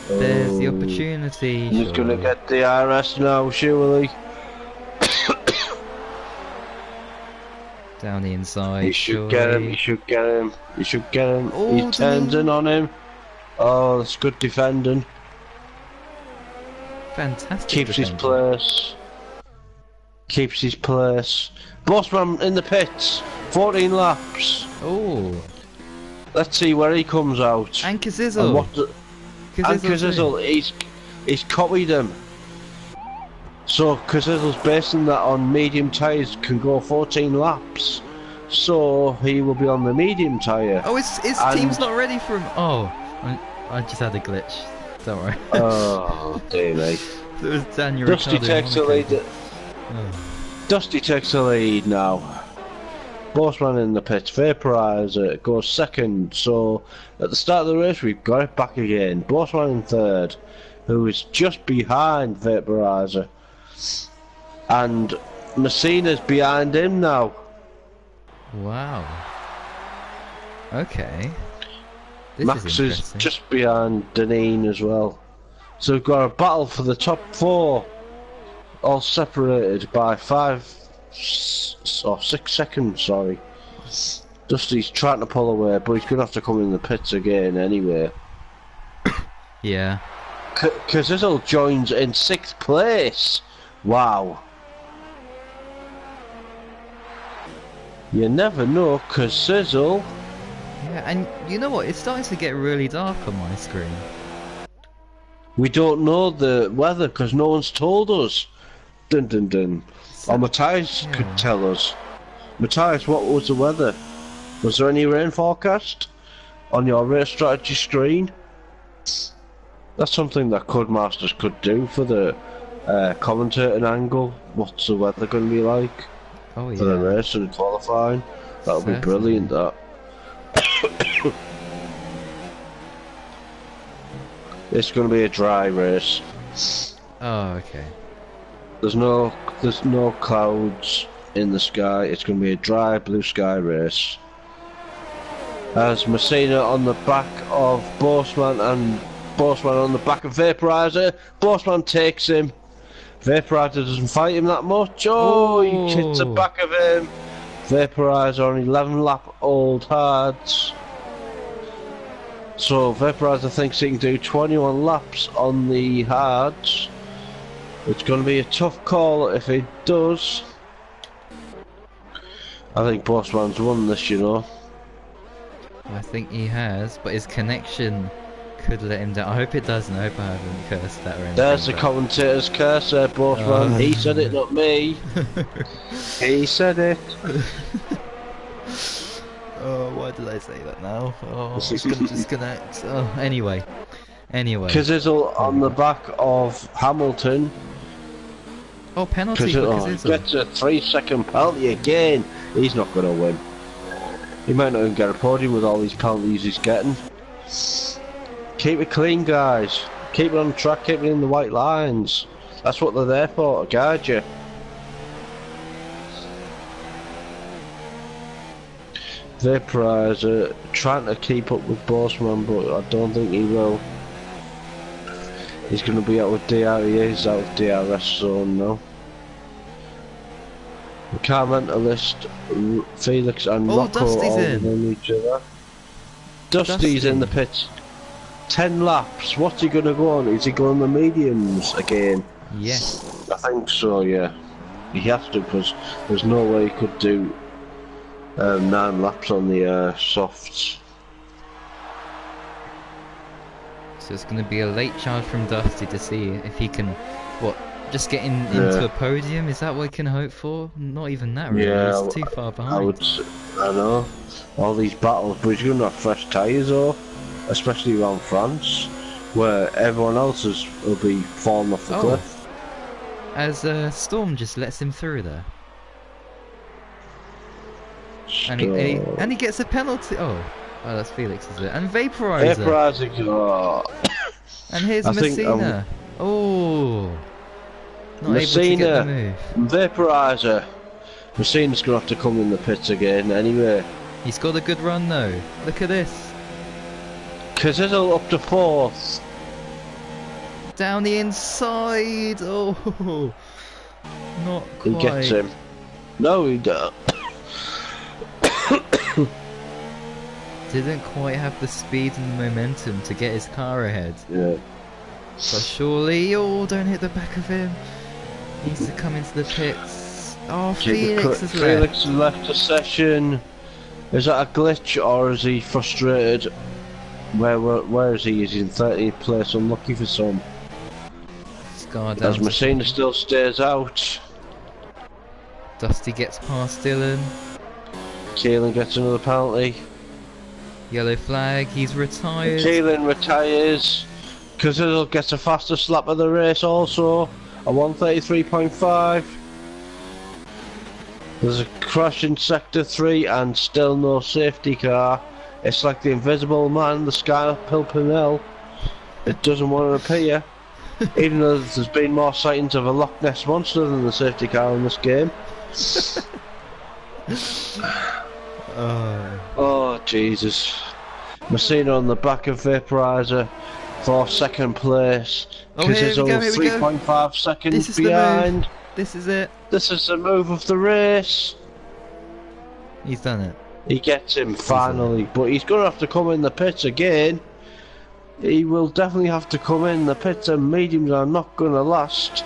There's the opportunity. He's going to get the RS now, surely. Down the inside. He should get him, he should get him, he should get him. Oh, he turns in on him. Oh, that's good defending. Fantastic. Keeps his place. Keeps his place. Bossman in the pits. 14 laps. Oh. Let's see where he comes out. And Kazizel. And Kazizel, he's copied him. So Kazizel's basing that on medium tyres can go 14 laps. So he will be on the medium tyre. Oh, his team's not ready for him. Oh, I just had a glitch. Don't worry. Oh, dear me. It was Daniel Dusty takes the lead. Dusty takes the lead now. Bossman in the pits. Vaporizer goes second. So at the start of the race, we've got it back again. Bossman in third, who is just behind Vaporizer. And Messina's behind him now. Wow. Okay. Max is just behind Deneen as well. So we've got a battle for the top 4, all separated by 5 or 6 seconds, sorry. Dusty's trying to pull away, but he's going to have to come in the pits again anyway. Yeah. Kazizel joins in 6th place. Wow. You never know, Kazizel. Yeah, and you know what? It's starting to get really dark on my screen. We don't know the weather because no one's told us. Dun dun dun. Or Matthias could tell us. Matthias, what was the weather? Was there any rain forecast on your race strategy screen? That's something that Codemasters could do for the commentating angle. What's the weather going to be like Oh yeah. for the race and qualifying? That would be brilliant. That. It's going to be a dry race. Oh, okay. There's no clouds in the sky. It's going to be a dry blue sky race. As Messina on the back of Bossman and Bossman on the back of Vaporizer. Bossman takes him. Vaporizer doesn't fight him that much. Oh, he hits the back of him. Vaporizer on 11 lap old hards. So Vaporizer thinks he can do 21 laps on the hards. It's going to be a tough call if he does. I think Bossman's won this, you know. I think he has, but his connection could let him down. I hope it doesn't. I hope I haven't cursed that or anything. There's the commentator's curse there, Bossman. He said it, not me. He said it. Oh, why did I say that now? Oh, I was gonna disconnect. Oh, anyway. Kazizzle on the back of Hamilton. Oh, penalty for Kazizzle. Gets a 3-second penalty again. He's not going to win. He might not even get a podium with all these penalties he's getting. Keep it clean, guys. Keep it on track, keep it in the white lines. That's what they're there for, to guide you. Vaporizer trying to keep up with Bossman, but I don't think he will. He's going to be out with DRE, he's out of DRS zone now. The car mentalist, Felix and Rocco all in each other. Dusty's in the pit. 10 laps, what's he going to go on? Is he going the mediums again? Yes. I think so, yeah. He has to, because there's no way he could do 9 laps on the softs. So it's going to be a late charge from Dusty to see if he can, just get into a podium? Is that what he can hope for? Not even that, really. Yeah, he's too far behind. I know. All these battles, but he's going to have fresh tyres, though. Especially around France, where everyone else will be falling off the cliff. As Storm just lets him through there. And he gets a penalty. Oh, that's Felix, is it? And Vaporizer. And here's Messina. Not Messina, able to get the move. Vaporizer. Messina's going to have to come in the pits again anyway. He's got a good run though. Look at this. Kazizzle up to 4th. Down the inside. Oh, not quite. He gets him. No, he don't. Didn't quite have the speed and the momentum to get his car ahead. Yeah. But surely, don't hit the back of him. He needs to come into the pits. Oh, Felix has left. Felix has left the session. Is that a glitch or is he frustrated? Where is he? Is he in 13th place? Unlucky for some. As Messina still stays out. Dusty gets past Dylan. Keelan gets another penalty. Yellow flag, he's retired. Keelan retires. Kazizzle gets a fastest lap of the race also. A 1:33.5. There's a crash in sector 3 and still no safety car. It's like the invisible man, the Sky Pilpinel. It doesn't want to appear. Even though there's been more sightings of a Loch Ness monster than the safety car in this game. Oh Jesus. Messina on the back of Vaporizer for 2nd place. Kazizzle 3.5 seconds behind. This is it. This is the move of the race. He's done it. He gets him finally, but he's going to have to come in the pits again. He will definitely have to come in the pits, and mediums are not going to last.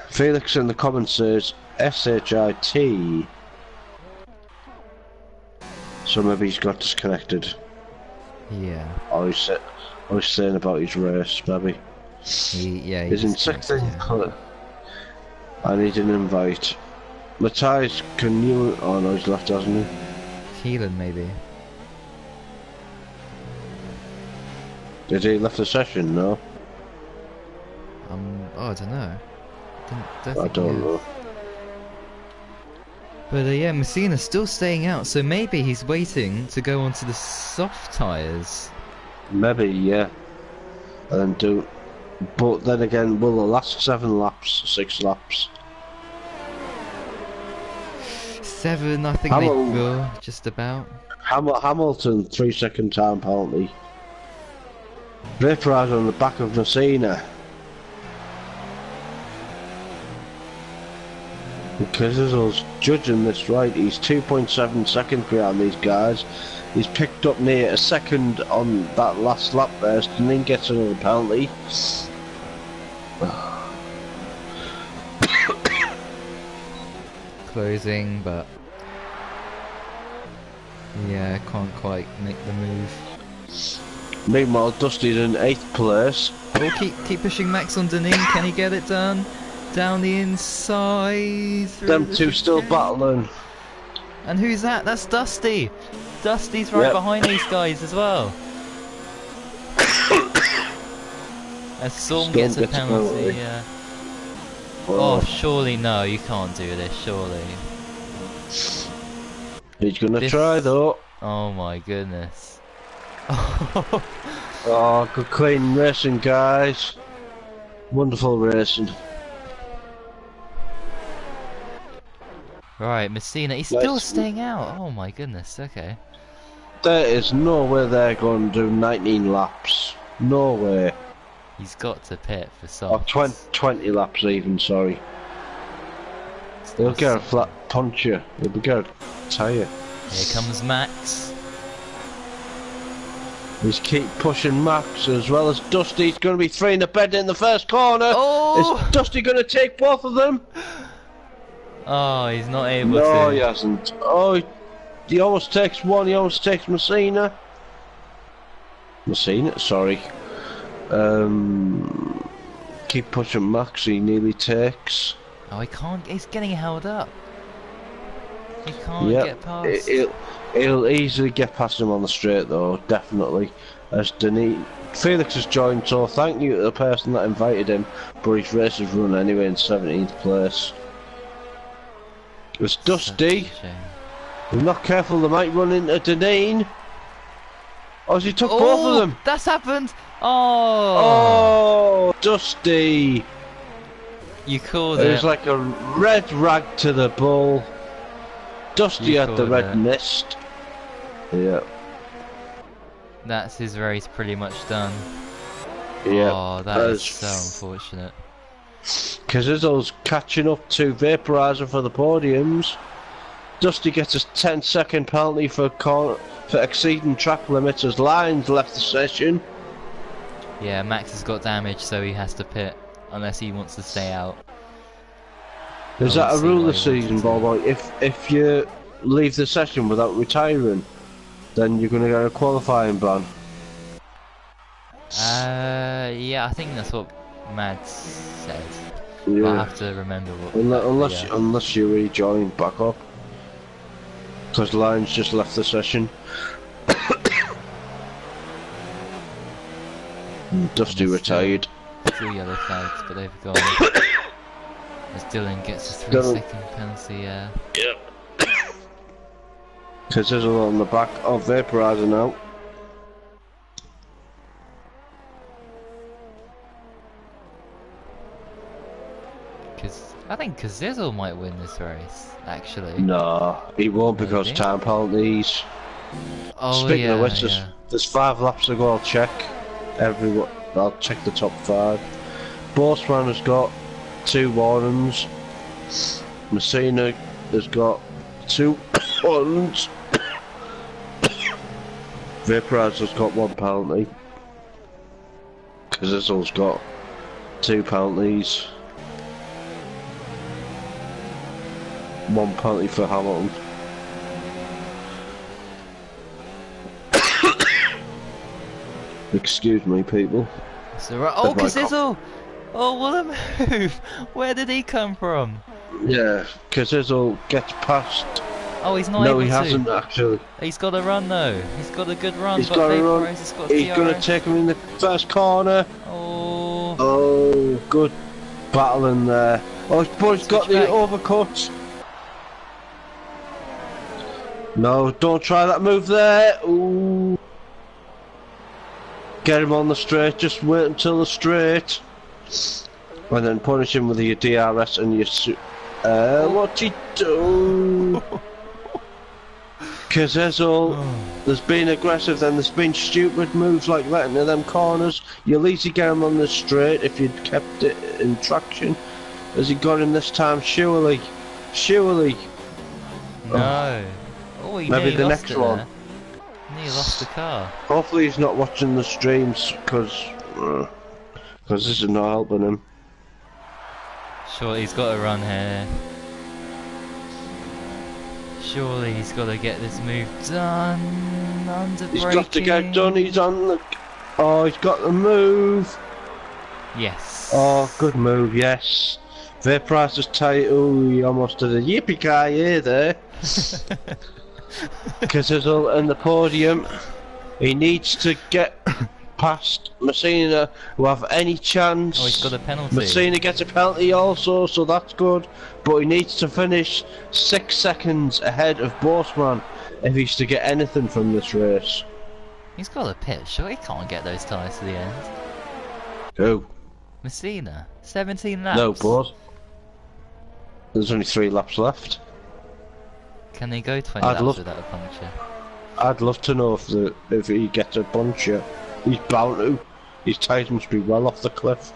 Felix in the comments says SHIT. So maybe he's got disconnected. Yeah. Or he's saying about his race, maybe. He's in 16th place. I need an invite. Matthias, can you... Oh no, he's left, hasn't he? Keelan, maybe. Did he left the session? No? Oh, I don't know. Don't I think he don't is. know. But yeah, Messina's still staying out, so maybe he's waiting to go onto the soft tyres. Maybe, yeah. And then do... But then again, will the last 7 laps, 6 laps? 7, I think they will, just about. Hamilton, 3-second time penalty. Vaporizer on the back of Messina. Because as I was judging this right, he's 2.7 seconds behind these guys. He's picked up near a second on that last lap burst and then gets another penalty. Closing, but yeah, can't quite make the move. Meanwhile, Dusty's in 8th place. Oh, keep pushing Max on Deneen. Can he get it done? Down the inside. Them two still battling. And who's that? That's Dusty. Dusty's right behind these guys as well. As Storm gets a penalty, yeah. Oh, surely no, you can't do this, surely. He's gonna try though. Oh my goodness. Oh, good clean racing, guys. Wonderful racing. Right, Messina, he's still staying out. Oh my goodness, okay. There is no way they're going to do 19 laps. No way. He's got to pit for soft. Or 20 laps even, sorry. He'll get a flat puncture. He'll get a tyre. Here comes Max. He's keep pushing Max as well as Dusty. He's going to be 3 in the bed in the first corner. Oh! Is Dusty going to take both of them? Oh, he's not able to. No, he hasn't. Oh, he almost takes one. He almost takes Messina. Sorry. Keep pushing Max. He nearly takes. Oh, he can't. He's getting held up. He can't get past. He'll easily get past him on the straight though, definitely. As Felix has joined, so thank you to the person that invited him, but his race is run anyway in 17th place. It's Dusty. If we're not careful, they might run into Deneen. Oh, he took both of them. That's happened. Oh. Oh, Dusty. You called it. It was like a red rag to the bull. Dusty had the red mist. Yeah. That's his race pretty much done. Yeah. Oh, that is so unfortunate. Cazzizzle's catching up to Vaporizer for the podiums. Dusty gets a 10-second penalty for exceeding track limits as Lyons left the session. Yeah, Max has got damage, so he has to pit unless he wants to stay out. Is that a rule this season, Bobo? If you leave the session without retiring, then you're going to get a qualifying ban. Yeah, I think that's what Mads said. Yeah. I'll have to remember what. Unless you rejoin back up, because Lyons just left the session. Dusty retired. Still yellow flags, but they've gone. As Dylan gets a 3-second penalty, yeah. Yep. Cazzizzle on the back of Vaporizer now. I think Cazzizzle might win this race, actually. No, he won't because time penalties. Oh, Speaking of which, there's 5 laps to go. I'll check I'll check the top 5. Bossman has got 2 warnings. Messina has got 2 warnings. Vaporizer's got 1 penalty. Cazzizzle's got 2 penalties. 1 penalty for Hamilton. Excuse me, people. So, oh, Cazzizzle! Oh, what a move! Where did he come from? Yeah, Cazzizzle gets past. Oh, he's not No, able he to. hasn't actually. He's got a run though. He's got a good run, He's but got to run. Vaporize has got He's going to DRS. take him in the first corner. Oh. Oh, good battling there. Oh, but he's got the back. overcut. No, don't try that move there. Ooh. Get him on the straight. Just wait until the straight. And then punish him with your DRS and your what's he do? Cazzizzle, there's been aggressive, then there's been stupid moves like that into them corners. You'll easily get him on the straight if you'd kept it in traction. Has he got him this time? Surely. Surely. No. Oh, he Maybe nearly the lost next it one. there. Nearly lost the car. Hopefully he's not watching the streams, because this is not helping him. Surely he's got to run here. Surely he's got to get this move done. Under He's got to get done. He's on the. Oh, he's got the move. Yes. Oh, good move. Yes. Vaporize is tight. Oh, he almost did a yippee-ki-yay there. Cazzizzle in the podium. He needs to get past Messina, who have any chance. Oh, he's got a penalty. Messina gets a penalty also, so that's good. But he needs to finish 6 seconds ahead of Bossman if he's to get anything from this race. He's got a pit. Sure, he can't get those tyres to the end. Who? Messina. 17 laps. No, Boss. There's only 3 laps left. Can they go 20 laps without a puncture? I'd love to know if he gets a puncture. He's bound to. His tyres must be well off the cliff.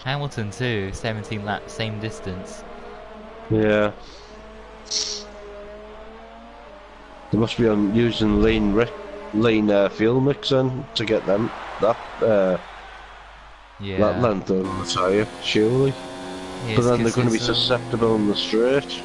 Hamilton too, 17 laps, same distance. Yeah. They must be using lean fuel mixing to get them that length of the tyre, surely. Here's but then they're going to be Cazzizzle. susceptible in the straight.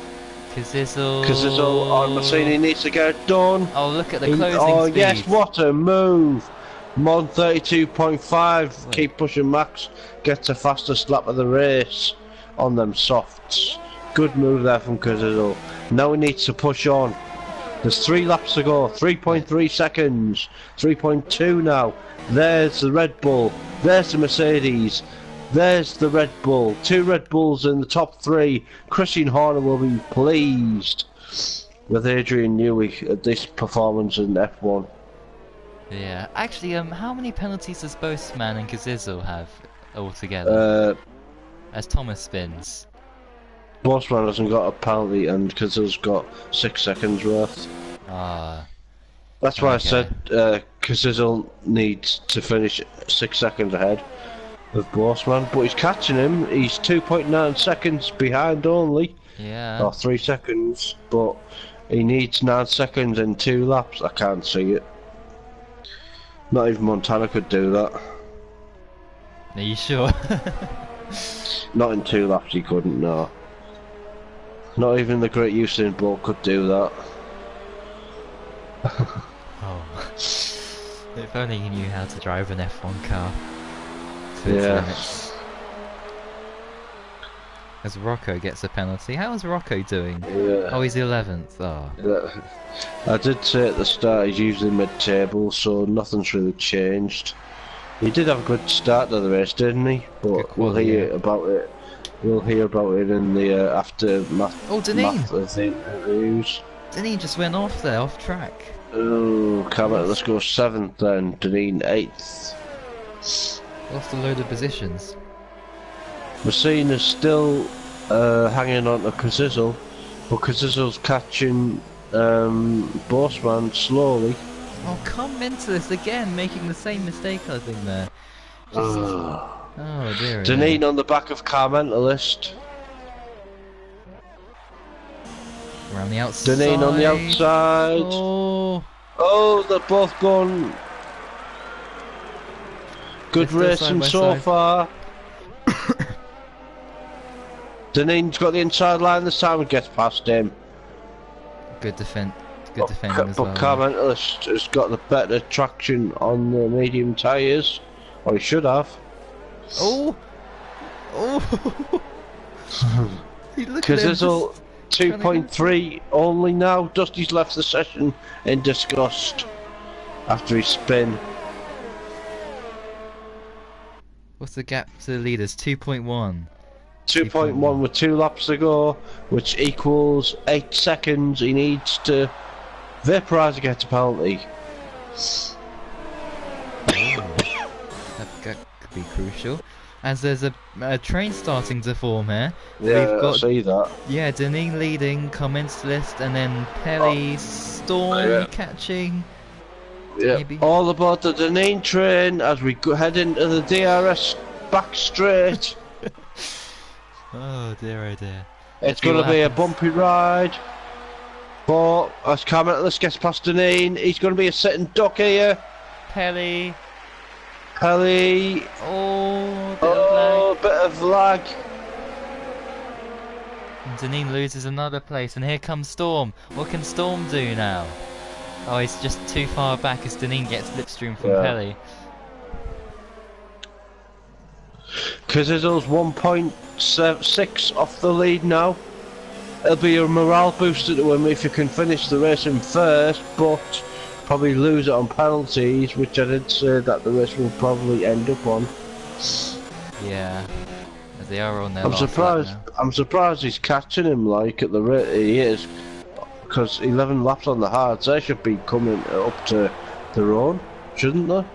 Cazzizzle on Massini needs to get it done. Oh, look at the closing speed. Yes, what a move! Mon 32.5, Wait. keep pushing Max, gets the fastest lap of the race on them softs. Good move there from Cazzizzle. Now he needs to push on. There's 3 laps to go, 3.3 seconds, 3.2 now. There's the Red Bull, there's the Mercedes, there's the Red Bull. 2 Red Bulls in the top 3. Christian Horner will be pleased with Adrian Newey at this performance in F1. Yeah, actually, how many penalties does Bossman and Cazzizzle have altogether? As Thomas spins. Bossman hasn't got a penalty and Cazzizzle's got 6 seconds worth. Ah. That's why Okay. I said Cazzizzle needs to finish 6 seconds ahead of Bossman, but he's catching him. He's 2.9 seconds behind only, Yeah. or 3 seconds, but he needs 9 seconds in 2 laps. I can't see it. Not even Montana could do that. Are you sure? Not in 2 laps he couldn't, no. Not even the great Usain Bolt could do that. Oh. If only he knew how to drive an F1 car. To its Yeah. limits. As Rocco gets a penalty. How is Rocco doing? Yeah. Oh, he's 11th. Oh. I did say at the start he's usually mid-table, so nothing's really changed. He did have a good start to the race, didn't he? But we'll hear about it. We'll hear about it in the aftermath. Oh, Deneen! Of the interviews. Deneen just went off there, off track. Oh, come on, let's go 7th then. Deneen 8th. Lost a load of positions. Messina's still hanging on to Cazzizzle, but Cazzizzle's catching Bossman slowly. Oh, come into this again, making the same mistake I think there. Oh dear. Deneen on the back of Car Mentalist. Around the outside. Deneen on the outside. Oh. Oh, they're both gone. Good They're still racing side by so side. far. Deneen's got the inside line this time and gets past him. Good defense. Good defending as But well. Car Mentalist has got the better traction on the medium tyres. Or he should have. Oh! Oh! Look at Because him there's all just trying to 2.3 only now. Dusty's left the session in disgust after his spin. What's the gap to the leaders? 2.1. 2.1 with 2 laps to go, which equals 8 seconds. He needs to vaporize to get a penalty. That could be crucial. As there's a train starting to form here. Yeah, We've got, I see that. yeah, Deneen leading, comments list, and then Pelly, Storm catching. Yeah, Maybe. all about the Deneen train as we head into the DRS back straight. Oh dear, oh dear. It's going to be a bumpy ride. But as Cameron gets past Deneen, he's going to be a sitting duck here. Pelly. Pelly. Oh, bit of lag. And Deneen loses another place, and here comes Storm. What can Storm do now? Oh, he's just too far back as Deneen gets slipstream from Pelly. Cazizzo's 1.6 off the lead now. It'll be a morale booster to him if you can finish the race in first, but probably lose it on penalties, which I did say that the race will probably end up on. Yeah, as they are on their I'm last surprised. lap now. I'm surprised he's catching him like at the rate he is, because 11 laps on the hards, they should be coming up to their own, shouldn't they?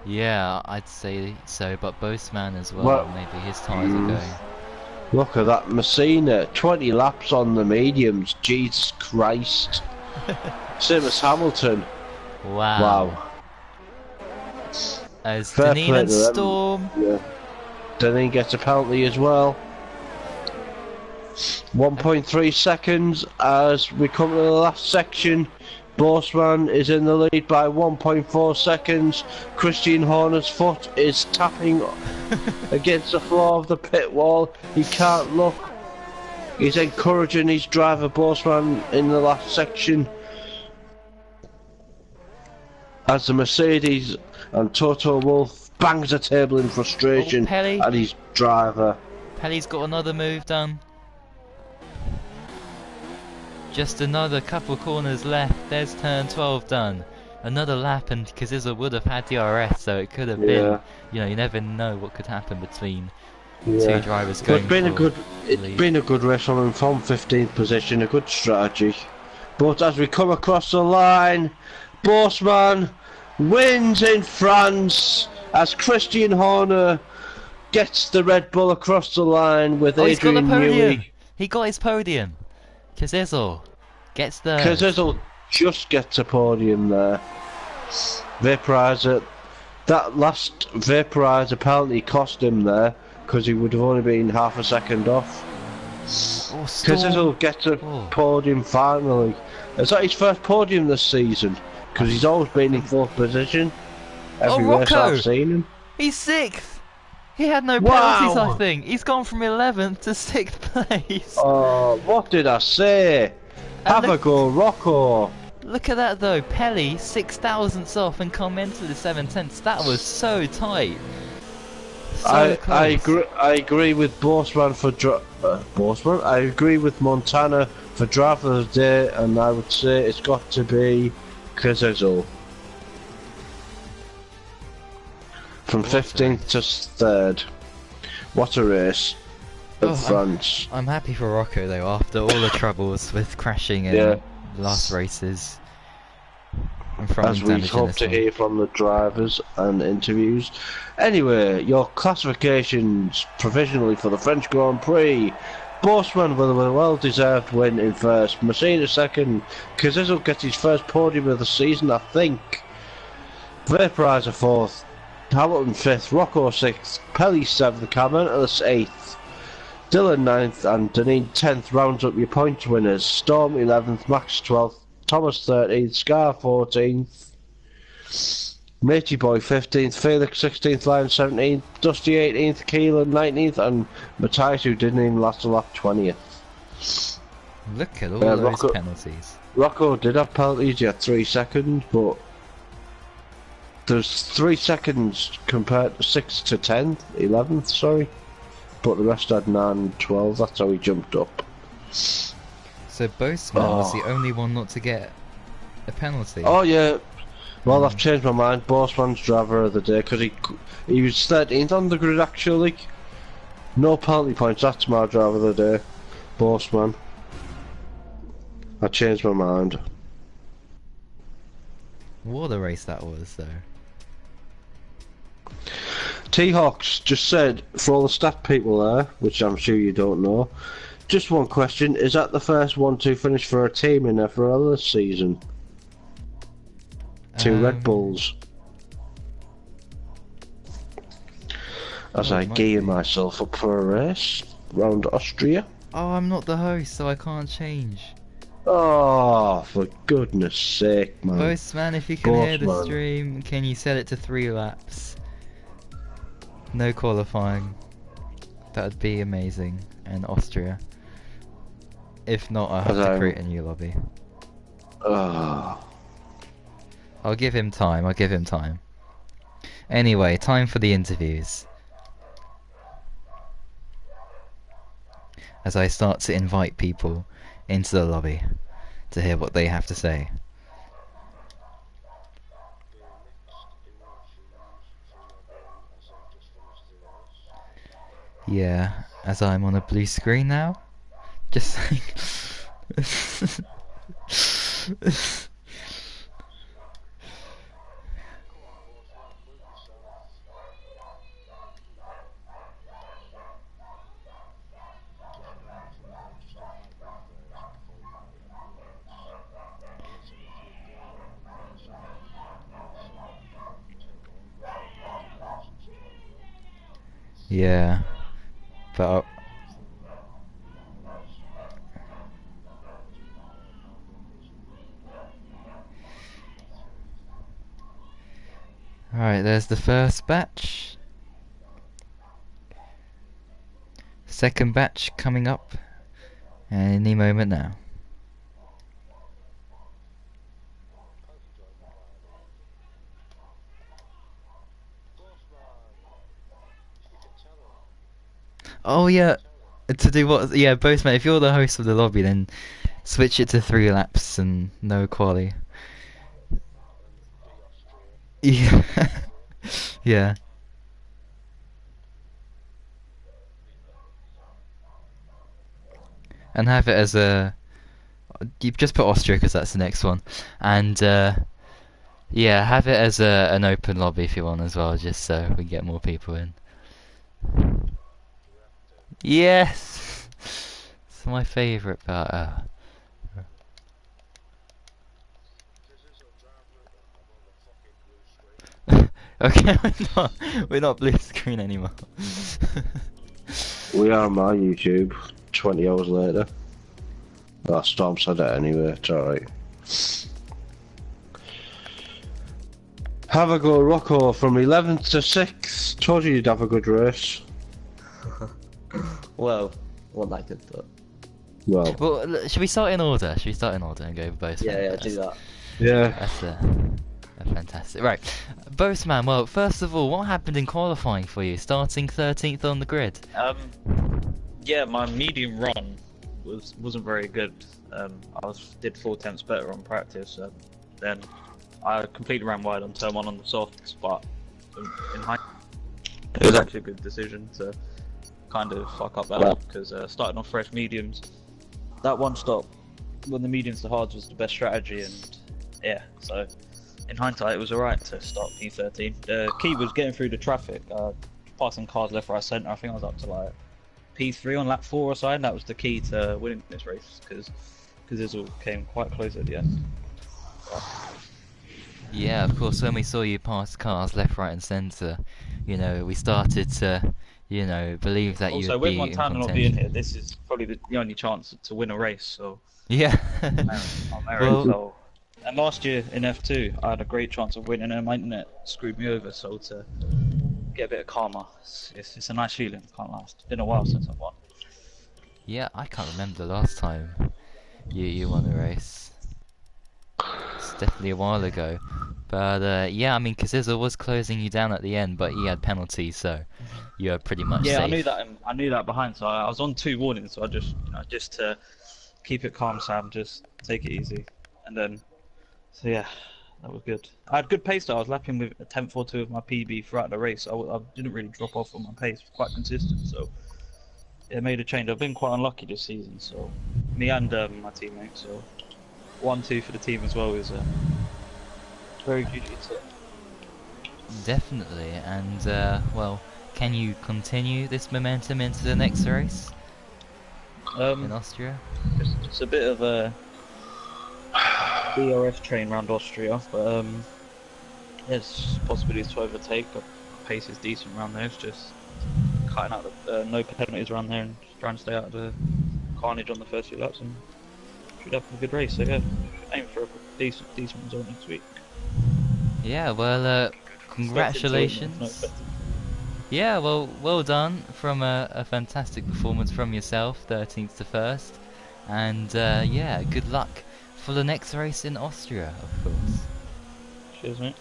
Yeah, I'd say so, but Boseman as well, maybe his tyres are going. Look at that Messina, 20 laps on the mediums, Jesus Christ. Same as Hamilton. Wow. As Fair Deneen play and to them. Storm. Yeah. Deneen gets a penalty as well. 1.3 seconds as we come to the last section. Boseman is in the lead by 1.4 seconds. Christian Horner's foot is tapping against the floor of the pit wall. He can't look. He's encouraging his driver Boseman in the last section. As the Mercedes and Toto Wolff bangs the table in frustration at his driver. Pelly's got another move done. Just another couple corners left. There's turn 12 done. Another lap and Kazizza would have had DRS, so it could have been, you know, you never know what could happen between two drivers going. It's been a good race from him from 15th position, a good strategy. But as we come across the line, Boseman wins in France as Christian Horner gets the Red Bull across the line with Adrian Newey. He got his podium. Kazizza gets the. Kazizza just gets a podium there. Vaporizer, that last Vaporizer penalty cost him there because he would have only been half a second off. Kazizza gets a podium finally. Is that his first podium this season? Because he's always been in 4th position. Every race I've seen him. He's 6th! He had no penalties, I think. He's gone from 11th to 6th place. Oh, what did I say? Have a go, Rocco. Look at that though. Pelly 6 thousandths off and Commented 7/10. That was so tight. So close. I agree with Boseman for Boseman. I agree with Montana for driver of the day, and I would say it's got to be Kazizza. From 15th to 3rd. What a race of France. I'm happy for Rocco though, after all the troubles with crashing in last races. As we hope to hear from the drivers and interviews. Anyway, your classifications provisionally for the French Grand Prix. Boseman with a well-deserved win in first. Mercedes second. Kazizza gets his first podium of the season, I think. Vaporizer fourth. Hamilton 5th, Rocco 6th, Pelly 7th, Carmentis 8th, Dylan 9th, and Deneen 10th rounds up your points winners. Storm 11th, Max 12th, Thomas 13th, Scar 14th, Matey Boy 15th, Felix 16th, Lion 17th, Dusty 18th, Keelan 19th, and Matthias, who didn't even last a lap, 20th. Look at all those penalties. Rocco did have penalties, he had 3 seconds, but there's 3 seconds compared to 6th to 10th, 11th, sorry. but the rest had 9 and 12. That's how he jumped up. So Boastman was the only one not to get a penalty. Oh yeah. Well, I've changed my mind. Bossman's driver of the day because he was 13th on the grid actually. No penalty points. That's my driver of the day, Bossman. I changed my mind. What a race that was, though. T-Hawks just said, for all the stat people there, which I'm sure you don't know, just one question, is that the first 1-2 finish for a team in FRL this season? 2 Red Bulls. As I gear myself up for a race round Austria. Oh, I'm not the host, so I can't change. Oh, for goodness sake, man. Postman, if you can hear the stream, can you set it to 3 laps? No qualifying. That would be amazing. And Austria. If not, I'll have to create a new lobby. I'll give him time, I'll give him time. Anyway, time for the interviews. As I start to invite people into the lobby to hear what they have to say. Yeah, as I'm on a blue screen now. Just saying. Yeah, but alright, there's the first batch. Second batch coming up any moment now. Oh yeah, to do what? Yeah, Postman, if you're the host of the lobby, then switch it to 3 laps and no quali. Yeah. Yeah. And have it as a... You just put Austria because that's the next one. And yeah, have it as an open lobby if you want as well, just so we get more people in. Yes! It's my favourite part. Okay, we're not blue screen anymore. We are on my YouTube 20 hours later. Oh, Storm said it anyway, it's alright. Have a go, Rocco, from 11th to 6th. Told you you'd have a good race. Well, what I could do. Well, should we start in order? Should we start in order and go with both? Yeah, do that. Yeah. That's fantastic. Right, Boastman, well, first of all, what happened in qualifying for you? Starting 13th on the grid? Yeah, my medium run wasn't very good. I did 4 attempts better on practice. Then I completely ran wide on turn 1 on the softs, but in hindsight, it was actually a good decision to kind of fuck up that up because starting on fresh mediums, that one stop when the mediums to hards was the best strategy, and yeah, so in hindsight it was alright to start P13. The key was getting through the traffic, passing cars left, right, centre. I think I was up to like P3 on lap 4 or so, and that was the key to winning this race because this all came quite close at the end. Yeah, of course, when we saw you pass cars left, right and centre, you know, we started to, you know, believe that also, you'd be in with Montana not being here, this is probably the only chance to win a race, so... Yeah. So, and last year in F2, I had a great chance of winning and my internet screwed me over, so to get a bit of karma, it's a nice feeling, can't lie. It's been a while since I've won. Yeah, I can't remember the last time you won a race. It's definitely a while ago. But yeah, I mean, Kaziza was closing you down at the end, but he had penalties, so you're pretty much Yeah, safe. I knew that behind, so I was on 2 warnings, so I just, just to keep it calm, Sam, just take it easy, and then, so yeah, that was good. I had good pace though. I was lapping with a 10.42 of my PB throughout the race. I didn't really drop off on my pace, quite consistent, so it made a change. I've been quite unlucky this season, so me and my teammate, so 1-2 for the team as well is very good. Definitely, and well, can you continue this momentum into the next race in Austria? It's a bit of a DRS train around Austria, but there's possibilities to overtake. The pace is decent around there. It's just cutting out the no penalties around there and just trying to stay out of the carnage on the first few laps, and should have a good race. So yeah, aim for a decent result next week. Yeah, well, congratulations. Yeah, well done from a fantastic performance from yourself, 13th to 1st, and yeah, good luck for the next race in Austria, of course. Cheers, mate.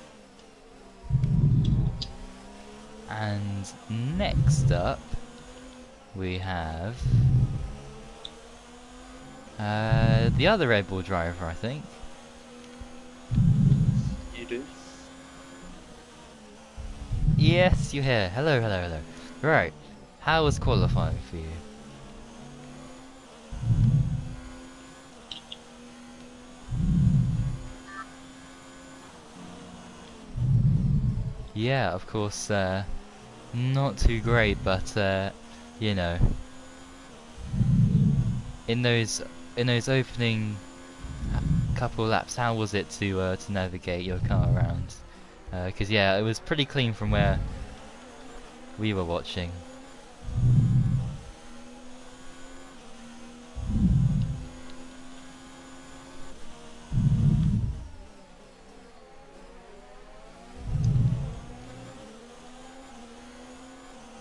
And next up, we have the other Red Bull driver, I think. You do? Yes, you're here. Hello. Right, how was qualifying for you? Yeah, of course, not too great, but you know, in those opening couple laps, how was it to navigate your car around? Because yeah, it was pretty clean from where we were watching.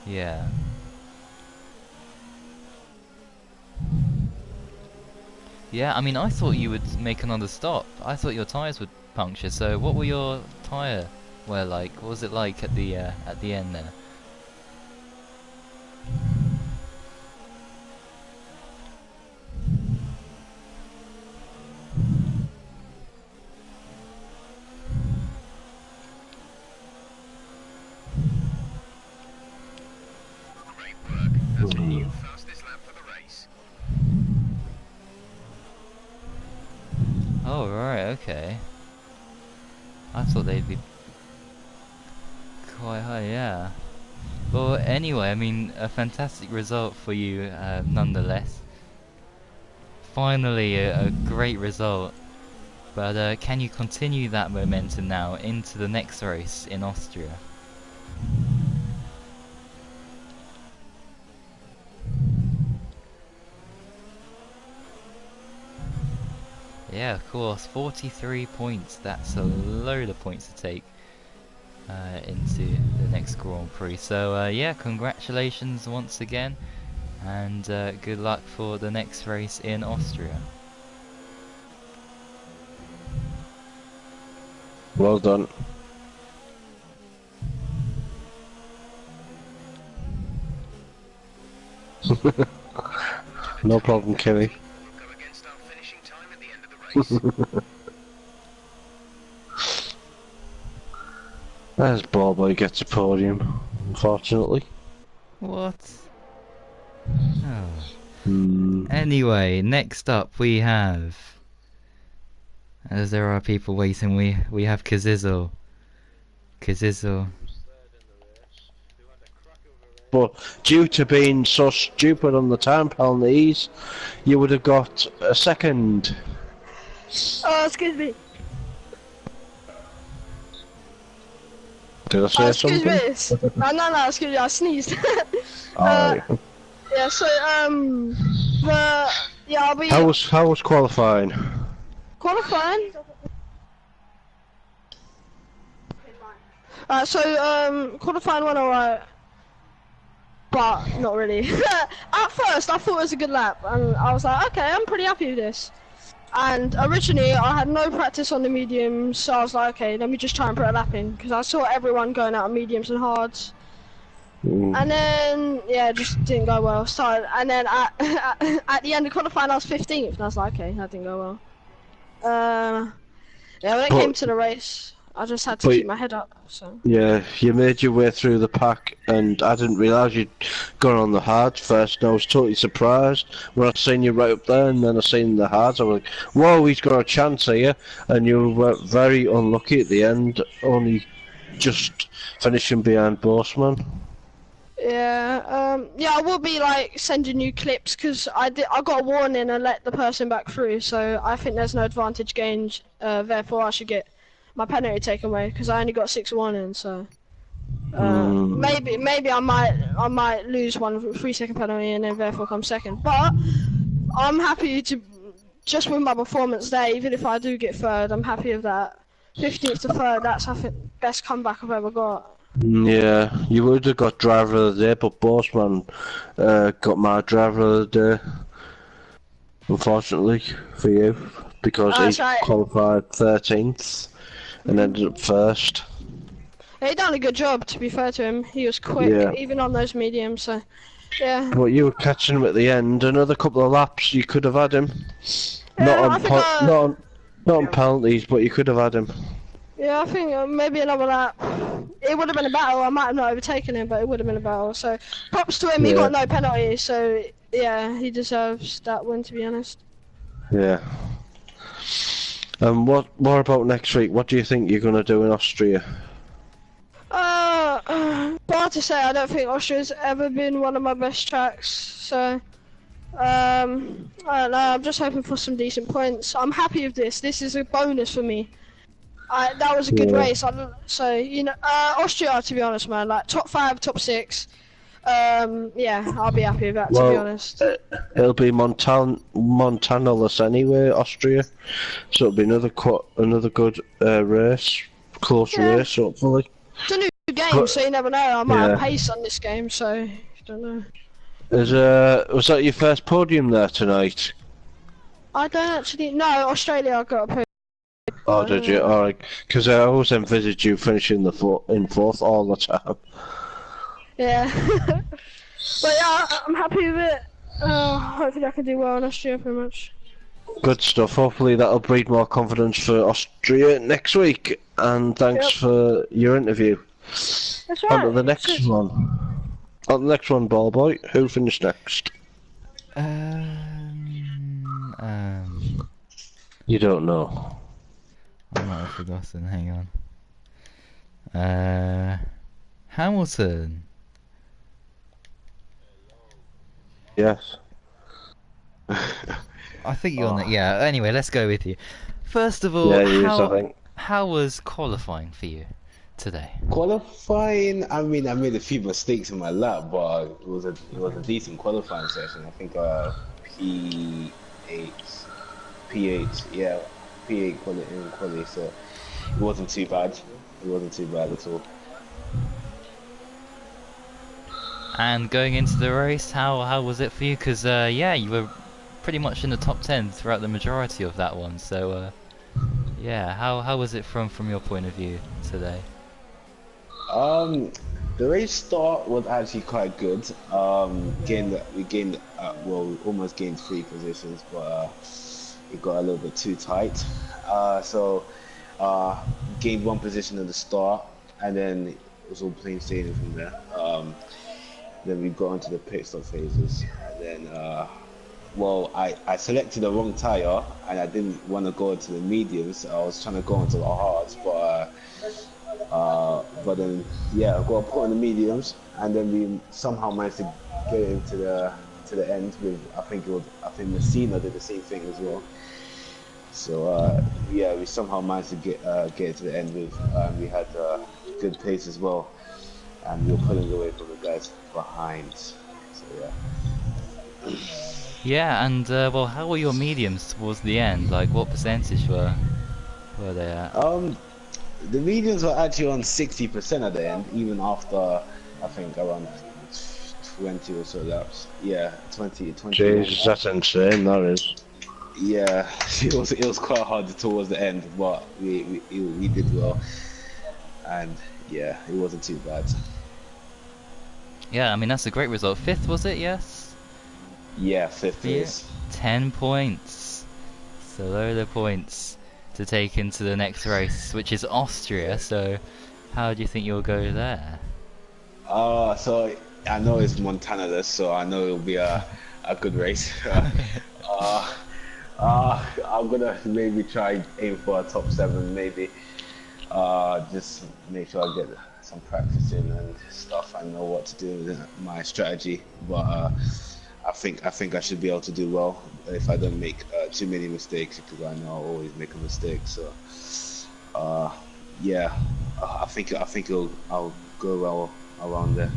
Yeah. Yeah, I mean, I thought you would make another stop. I thought your tyres would puncture. So, what were your tyre wear like? What was it like at the end there? Oh right, okay. I thought they'd be quite high, yeah. Well, anyway, I mean, a fantastic result for you, nonetheless. Finally, a great result. But can you continue that momentum now into the next race in Austria? Yeah, of course, 43 points. That's a load of points to take into the next Grand Prix. So yeah, congratulations once again, and good luck for the next race in Austria. Well done. No problem, Kimmy. There's Ballboy gets a podium, unfortunately. What? Oh. Anyway, next up we have, as there are people waiting, we have Kazizzle. But due to being so stupid on the time penalties, you would have got a second. Oh, excuse me. Did I say Excuse something? me. No, excuse me, I sneezed. Alright. Yeah, so, yeah, I'll be... How was qualifying? Qualifying? Qualifying went alright. But, not really. At first, I thought it was a good lap, and I was like, okay, I'm pretty happy with this. And originally I had no practice on the mediums, so I was like, okay, let me just try and put a lap in, because I saw everyone going out on mediums and hards. And then, yeah, it just didn't go well. And then at the end of qualifying I was 15th, and I was like, okay, that didn't go well. Yeah, when it came to the race, I just had to keep my head up, so. Yeah, you made your way through the pack, and I didn't realise you'd gone on the hards first, and I was totally surprised when I seen you right up there, and then I seen the hards. I was like, whoa, he's got a chance here, and you were very unlucky at the end, only just finishing behind Bossman. Yeah, yeah, I will be like sending you clips, because I got a warning and let the person back through, so I think there's no advantage gained, therefore I should get my penalty taken away, because I only got 6 warnings, so maybe I might lose one 3-second penalty and then therefore come second, but I'm happy to just with my performance there. Even if I do get third, I'm happy with that. 15th to third, that's I think best comeback I've ever got. Yeah, you would have got driver of the day, but Bossman got my driver of the day, unfortunately for you, because he qualified 13th and ended up first. He done a good job, to be fair to him. He was quick, even on those mediums, so yeah. But you were catching him at the end. Another couple of laps, you could have had him. Yeah, not on penalties, but you could have had him. Yeah, I think maybe another lap. It would have been a battle. I might have not overtaken him, but it would have been a battle. So props to him. He got no penalties, so yeah, he deserves that win, to be honest. Yeah. What about next week? What do you think you're gonna do in Austria? Hard to say. I don't think Austria's ever been one of my best tracks. So I don't know. I'm just hoping for some decent points. I'm happy with this. This is a bonus for me. That was a good race. So you know, Austria, to be honest, man, like top 5, top 6. Yeah, I'll be happy with that, to be honest. It'll be Montanaless anyway, Austria. So it'll be another good race, close race, hopefully. It's a new game, so you never know. I might have pace on this game, so you don't know. Was that your first podium there tonight? I don't actually. No, Australia. I got a podium. Oh, did you? Alright, because I always envisaged you finishing in fourth all the time. Yeah. But yeah, I'm happy with it. Hopefully I can do well in Austria, pretty much. Good stuff. Hopefully that'll breed more confidence for Austria next week. And thanks for your interview. That's right. On to the next one. On the next one, ball boy. Who finished next? You don't know. I might have forgotten. Hang on. Hamilton. Yes. I think you're on it. Yeah. Anyway, let's go with you. First of all, how was qualifying for you today? Qualifying, I mean, I made a few mistakes in my lap, but it was a decent qualifying session. I think P8 quality, so it wasn't too bad. It wasn't too bad at all. And going into the race, how was it for you? Because yeah, you were pretty much in the top 10 throughout the majority of that one. So yeah, how was it from your point of view today? The race start was actually quite good. We almost gained 3 positions, but it got a little bit too tight. So gained 1 position at the start, and then it was all plain sailing from there. Then we got into the pit stop phases, and then I selected the wrong tire, and I didn't want to go into the mediums. I was trying to go into the hards, but then I got put on the mediums, and then we somehow managed to get into the end with I think Messina did the same thing as well. So we somehow managed to get to the end with we had good pace as well, and we were pulling away from the guys behind. So yeah. Yeah, and well, how were your mediums towards the end? Like, what percentage were they at? The mediums were actually on 60% at the end, even after I think around 20 or so laps. Yeah, 20. Jeez, that's insane. That is. Yeah, it was quite hard towards the end, but we did well, and yeah, it wasn't too bad. Yeah, I mean that's a great result. Fifth was it? Yes. Yeah, fifth For you? place. 10 points. So load of points to take into the next race, which is Austria. So how do you think you'll go there? So I know it's Montana this, so I know it'll be a good race. I'm gonna maybe try aim for a top 7, maybe. Just make sure I get some practice in and stuff. I know what to do with my strategy, but I think I should be able to do well if I don't make too many mistakes, because I know I'll always make a mistake. So yeah, I think I'll go well around there.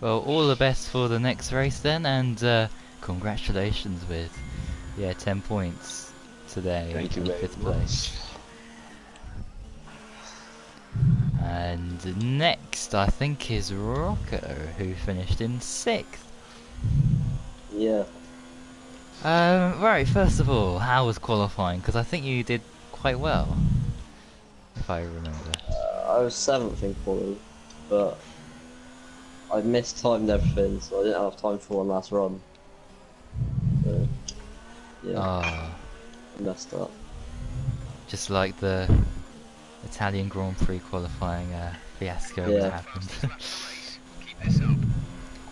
Well, all the best for the next race then, and congratulations with 10 points today Thank you in very 5th much. place. And next, I think, is Rocco, who finished in 6th. Yeah. Right, first of all, how was qualifying? Because I think you did quite well, if I remember. I was 7th in quality, but I mistimed everything, so I didn't have time for one last run. So, yeah, Ah, I messed up. just like the Italian Grand Prix qualifying fiasco Yeah. that happened.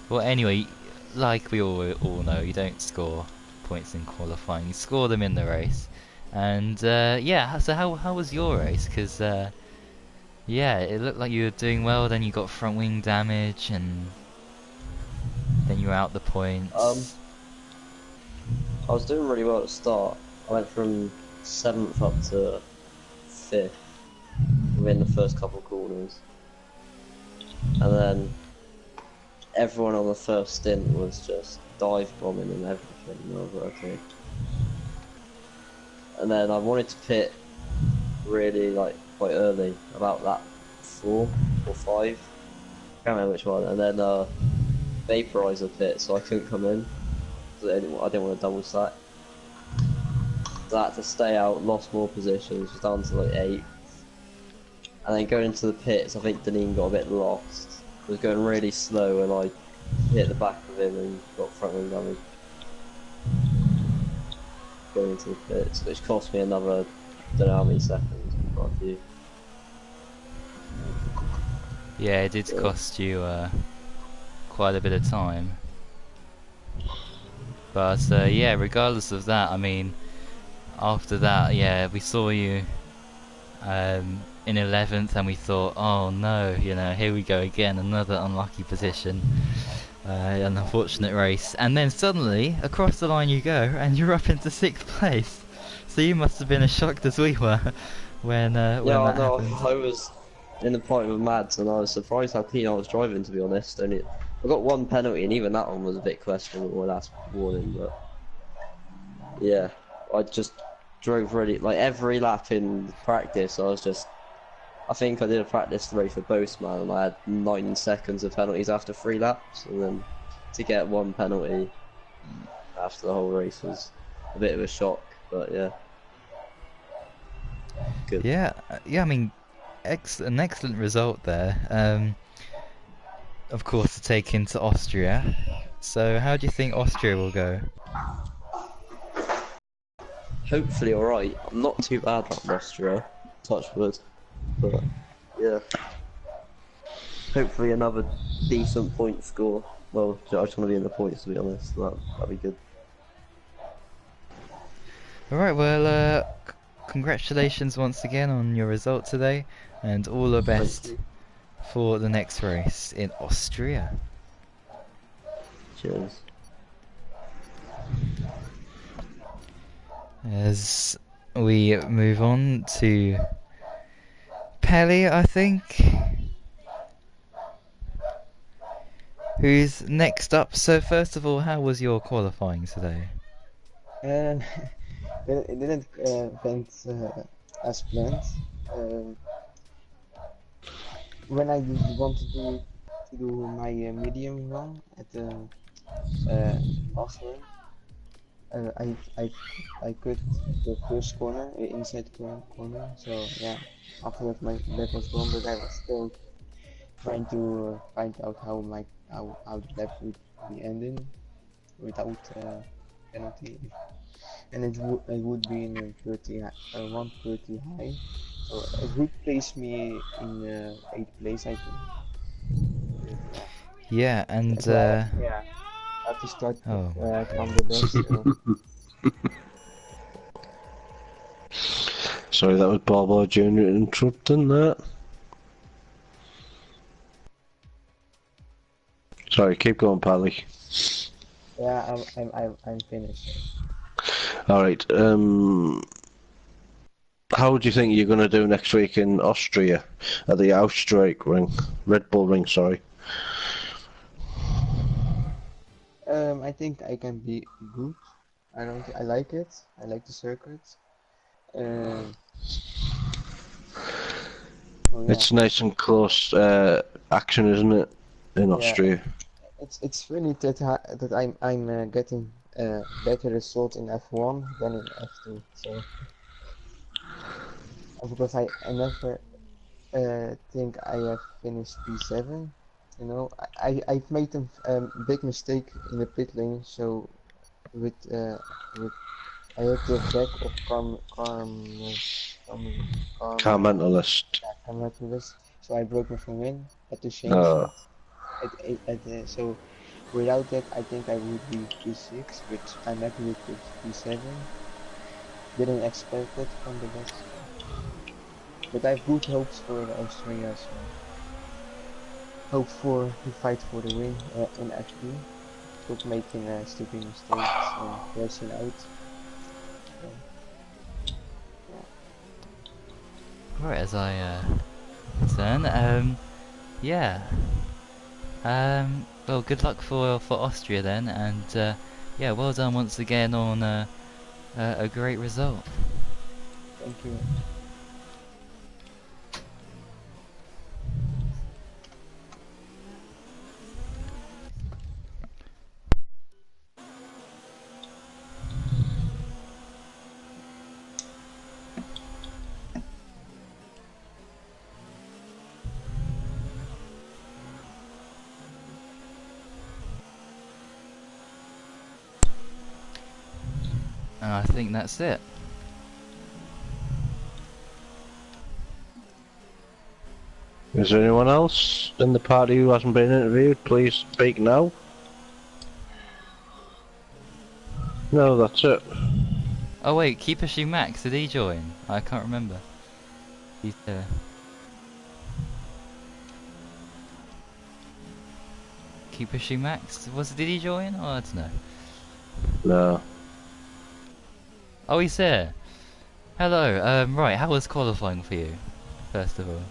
Well, anyway, like we all know, you don't score points in qualifying, you score them in the race. And yeah, so how was your race? Because yeah, it looked like you were doing well, then you got front wing damage, and then you were out the points. I was doing really well at the start. I went from 7th up to 5th within the first couple of corners. And then everyone on the first stint was just dive bombing and everything, and I was like, okay. And then I wanted to pit really like quite early, about lap 4 or 5. I can't remember which one. And then vaporizer pit, so I couldn't come in. I didn't want to double stack. So I had to stay out, lost more positions, was down to like 8. And then going into the pits, I think Deneen got a bit lost. He was going really slow, and I hit the back of him and got front wing damage. Going into the pits, which cost me another, don't know how many seconds, quite a few. Yeah, it did cost you quite a bit of time. But yeah, regardless of that, I mean, after that, yeah, we saw you in 11th, and we thought, oh no, you know, here we go again, another unlucky position, an unfortunate race. And then suddenly, across the line you go, and you're up into 6th place. So you must have been as shocked as we were when that happened. I was in the point with Mads, and I was surprised how clean I was driving, to be honest. Only I got one penalty, and even that one was a bit questionable last warning. But yeah, I just drove really like every lap in practice. I think I did a practice race for Boastman, and I had 9 seconds of penalties after 3 laps, and then to get one penalty after the whole race was a bit of a shock. But yeah. Good. Yeah, I mean, an excellent result there. Of course, to take into Austria. So, how do you think Austria will go? Hopefully, alright. I'm not too bad at Austria, touch wood, but yeah. Hopefully, another decent point score. Well, I just want to be in the points, to be honest. That'd be good. Alright, well, congratulations once again on your result today, and all the best for the next race in Austria. Cheers. As we move on to Pelly, I think, who's next up. So first of all, how was your qualifying today? It didn't went as planned. When I wanted to do my medium run at the last run, I cut the first corner, inside corner. So yeah, after that my lap was gone, but I was still trying to find out how the lap would be ending without penalty, and it would be in a 130 high, so it would place me in 8th place, I think. But, yeah. Yeah, and So I have to start oh my from the best. So. Sorry, that was Bobo Jr. interrupting that. Sorry, keep going, Pally. Yeah, I'm finished. Alright, how do you think you're going to do next week in Austria at the Outstrike ring? Red Bull ring, sorry. I think I can be good. I like it. I like the circuit. Um, oh yeah, It's nice and close action, isn't it, in yeah. Austria? It's really that I'm getting better results in F1 than in F2. So because I never think I have finished P7. You know, I've made a big mistake in the pit lane. So with I had the back of Car Carm, mentalist. yeah, Carmaculus, so I broke my front wing. Had to change Oh, that. So without that, I think I would be P6, but I'm happy with P7. Didn't expect it from the get, but I have good hopes for the Austria, so hope for to fight for the win in F2. Stop making stupid mistakes and crashing out. So yeah. right, as I turn, yeah. Well, good luck for Austria then, and yeah, well done once again on a great result. Thank you. And I think that's it. is there anyone else in the party who hasn't been interviewed? Please speak now. No, that's it. Oh wait, Keep Pushing Max, did he join? I can't remember. He's there. Keep Pushing Max, did he join? Oh, I don't know. No. Oh, he's there. Hello. Right, how was qualifying for you? First of all.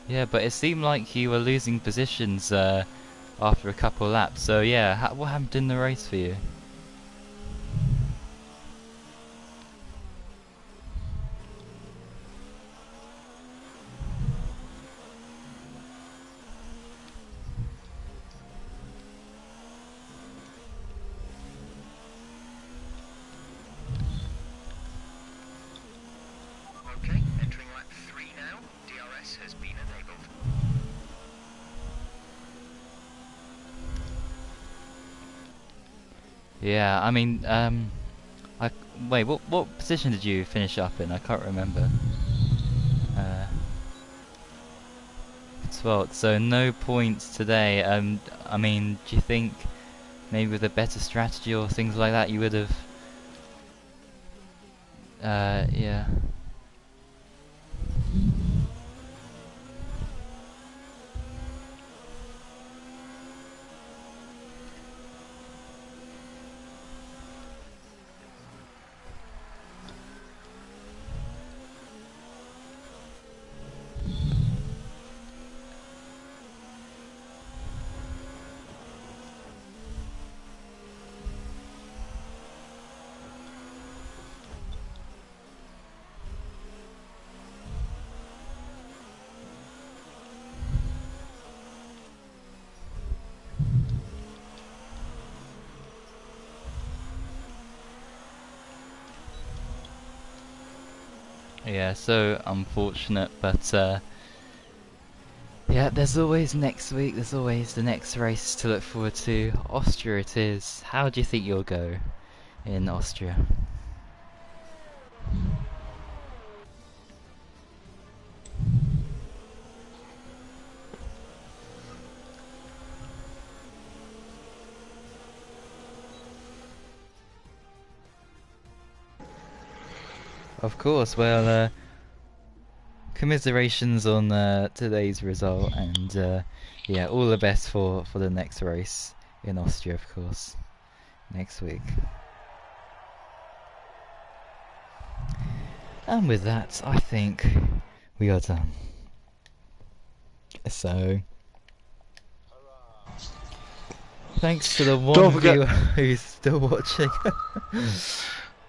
Yeah, but it seemed like you were losing positions after a couple laps. So yeah, what happened in the race for you? Okay, entering lap 3 now. DRS has been enabled. Yeah, I mean, wait, what position did you finish up in? I can't remember. 12th, so no points today. I mean, do you think maybe with a better strategy or things like that you would have? Yeah. Yeah, so unfortunate, but yeah, there's always next week, there's always the next race to look forward to. Austria it is. How do you think you'll go in Austria? Of course, well, commiserations on today's result, and yeah, all the best for the next race in Austria, of course, next week. And with that, I think we are done. So, thanks to the one viewer who's still watching.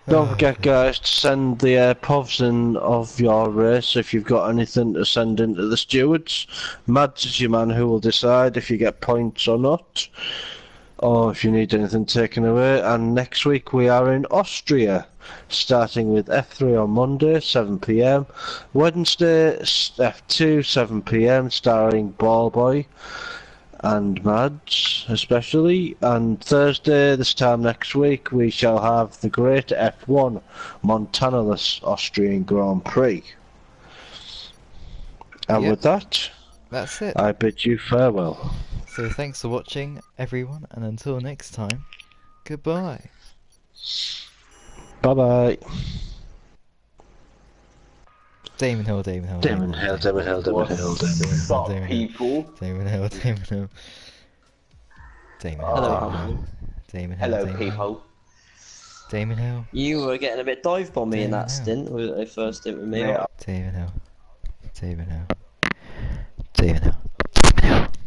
Don't forget, guys, to send the POVs in of your race if you've got anything to send in to the stewards. Mads is your man who will decide if you get points or not, or if you need anything taken away. And next week we are in Austria, starting with F3 on Monday, 7 PM. Wednesday, F2, 7 PM, starring Ballboy and Mads especially, and Thursday this time next week we shall have the great F1 Montanaless Austrian Grand Prix. And with that, that's it. I bid you farewell. So thanks for watching, everyone, and until next time, goodbye. Bye bye. Damon Hill. Stop, people. Damon Hill. Hello, people. Damon Hill. You were getting a bit dive bomby in that stint, the first stint with me. Yeah. Damon Hill.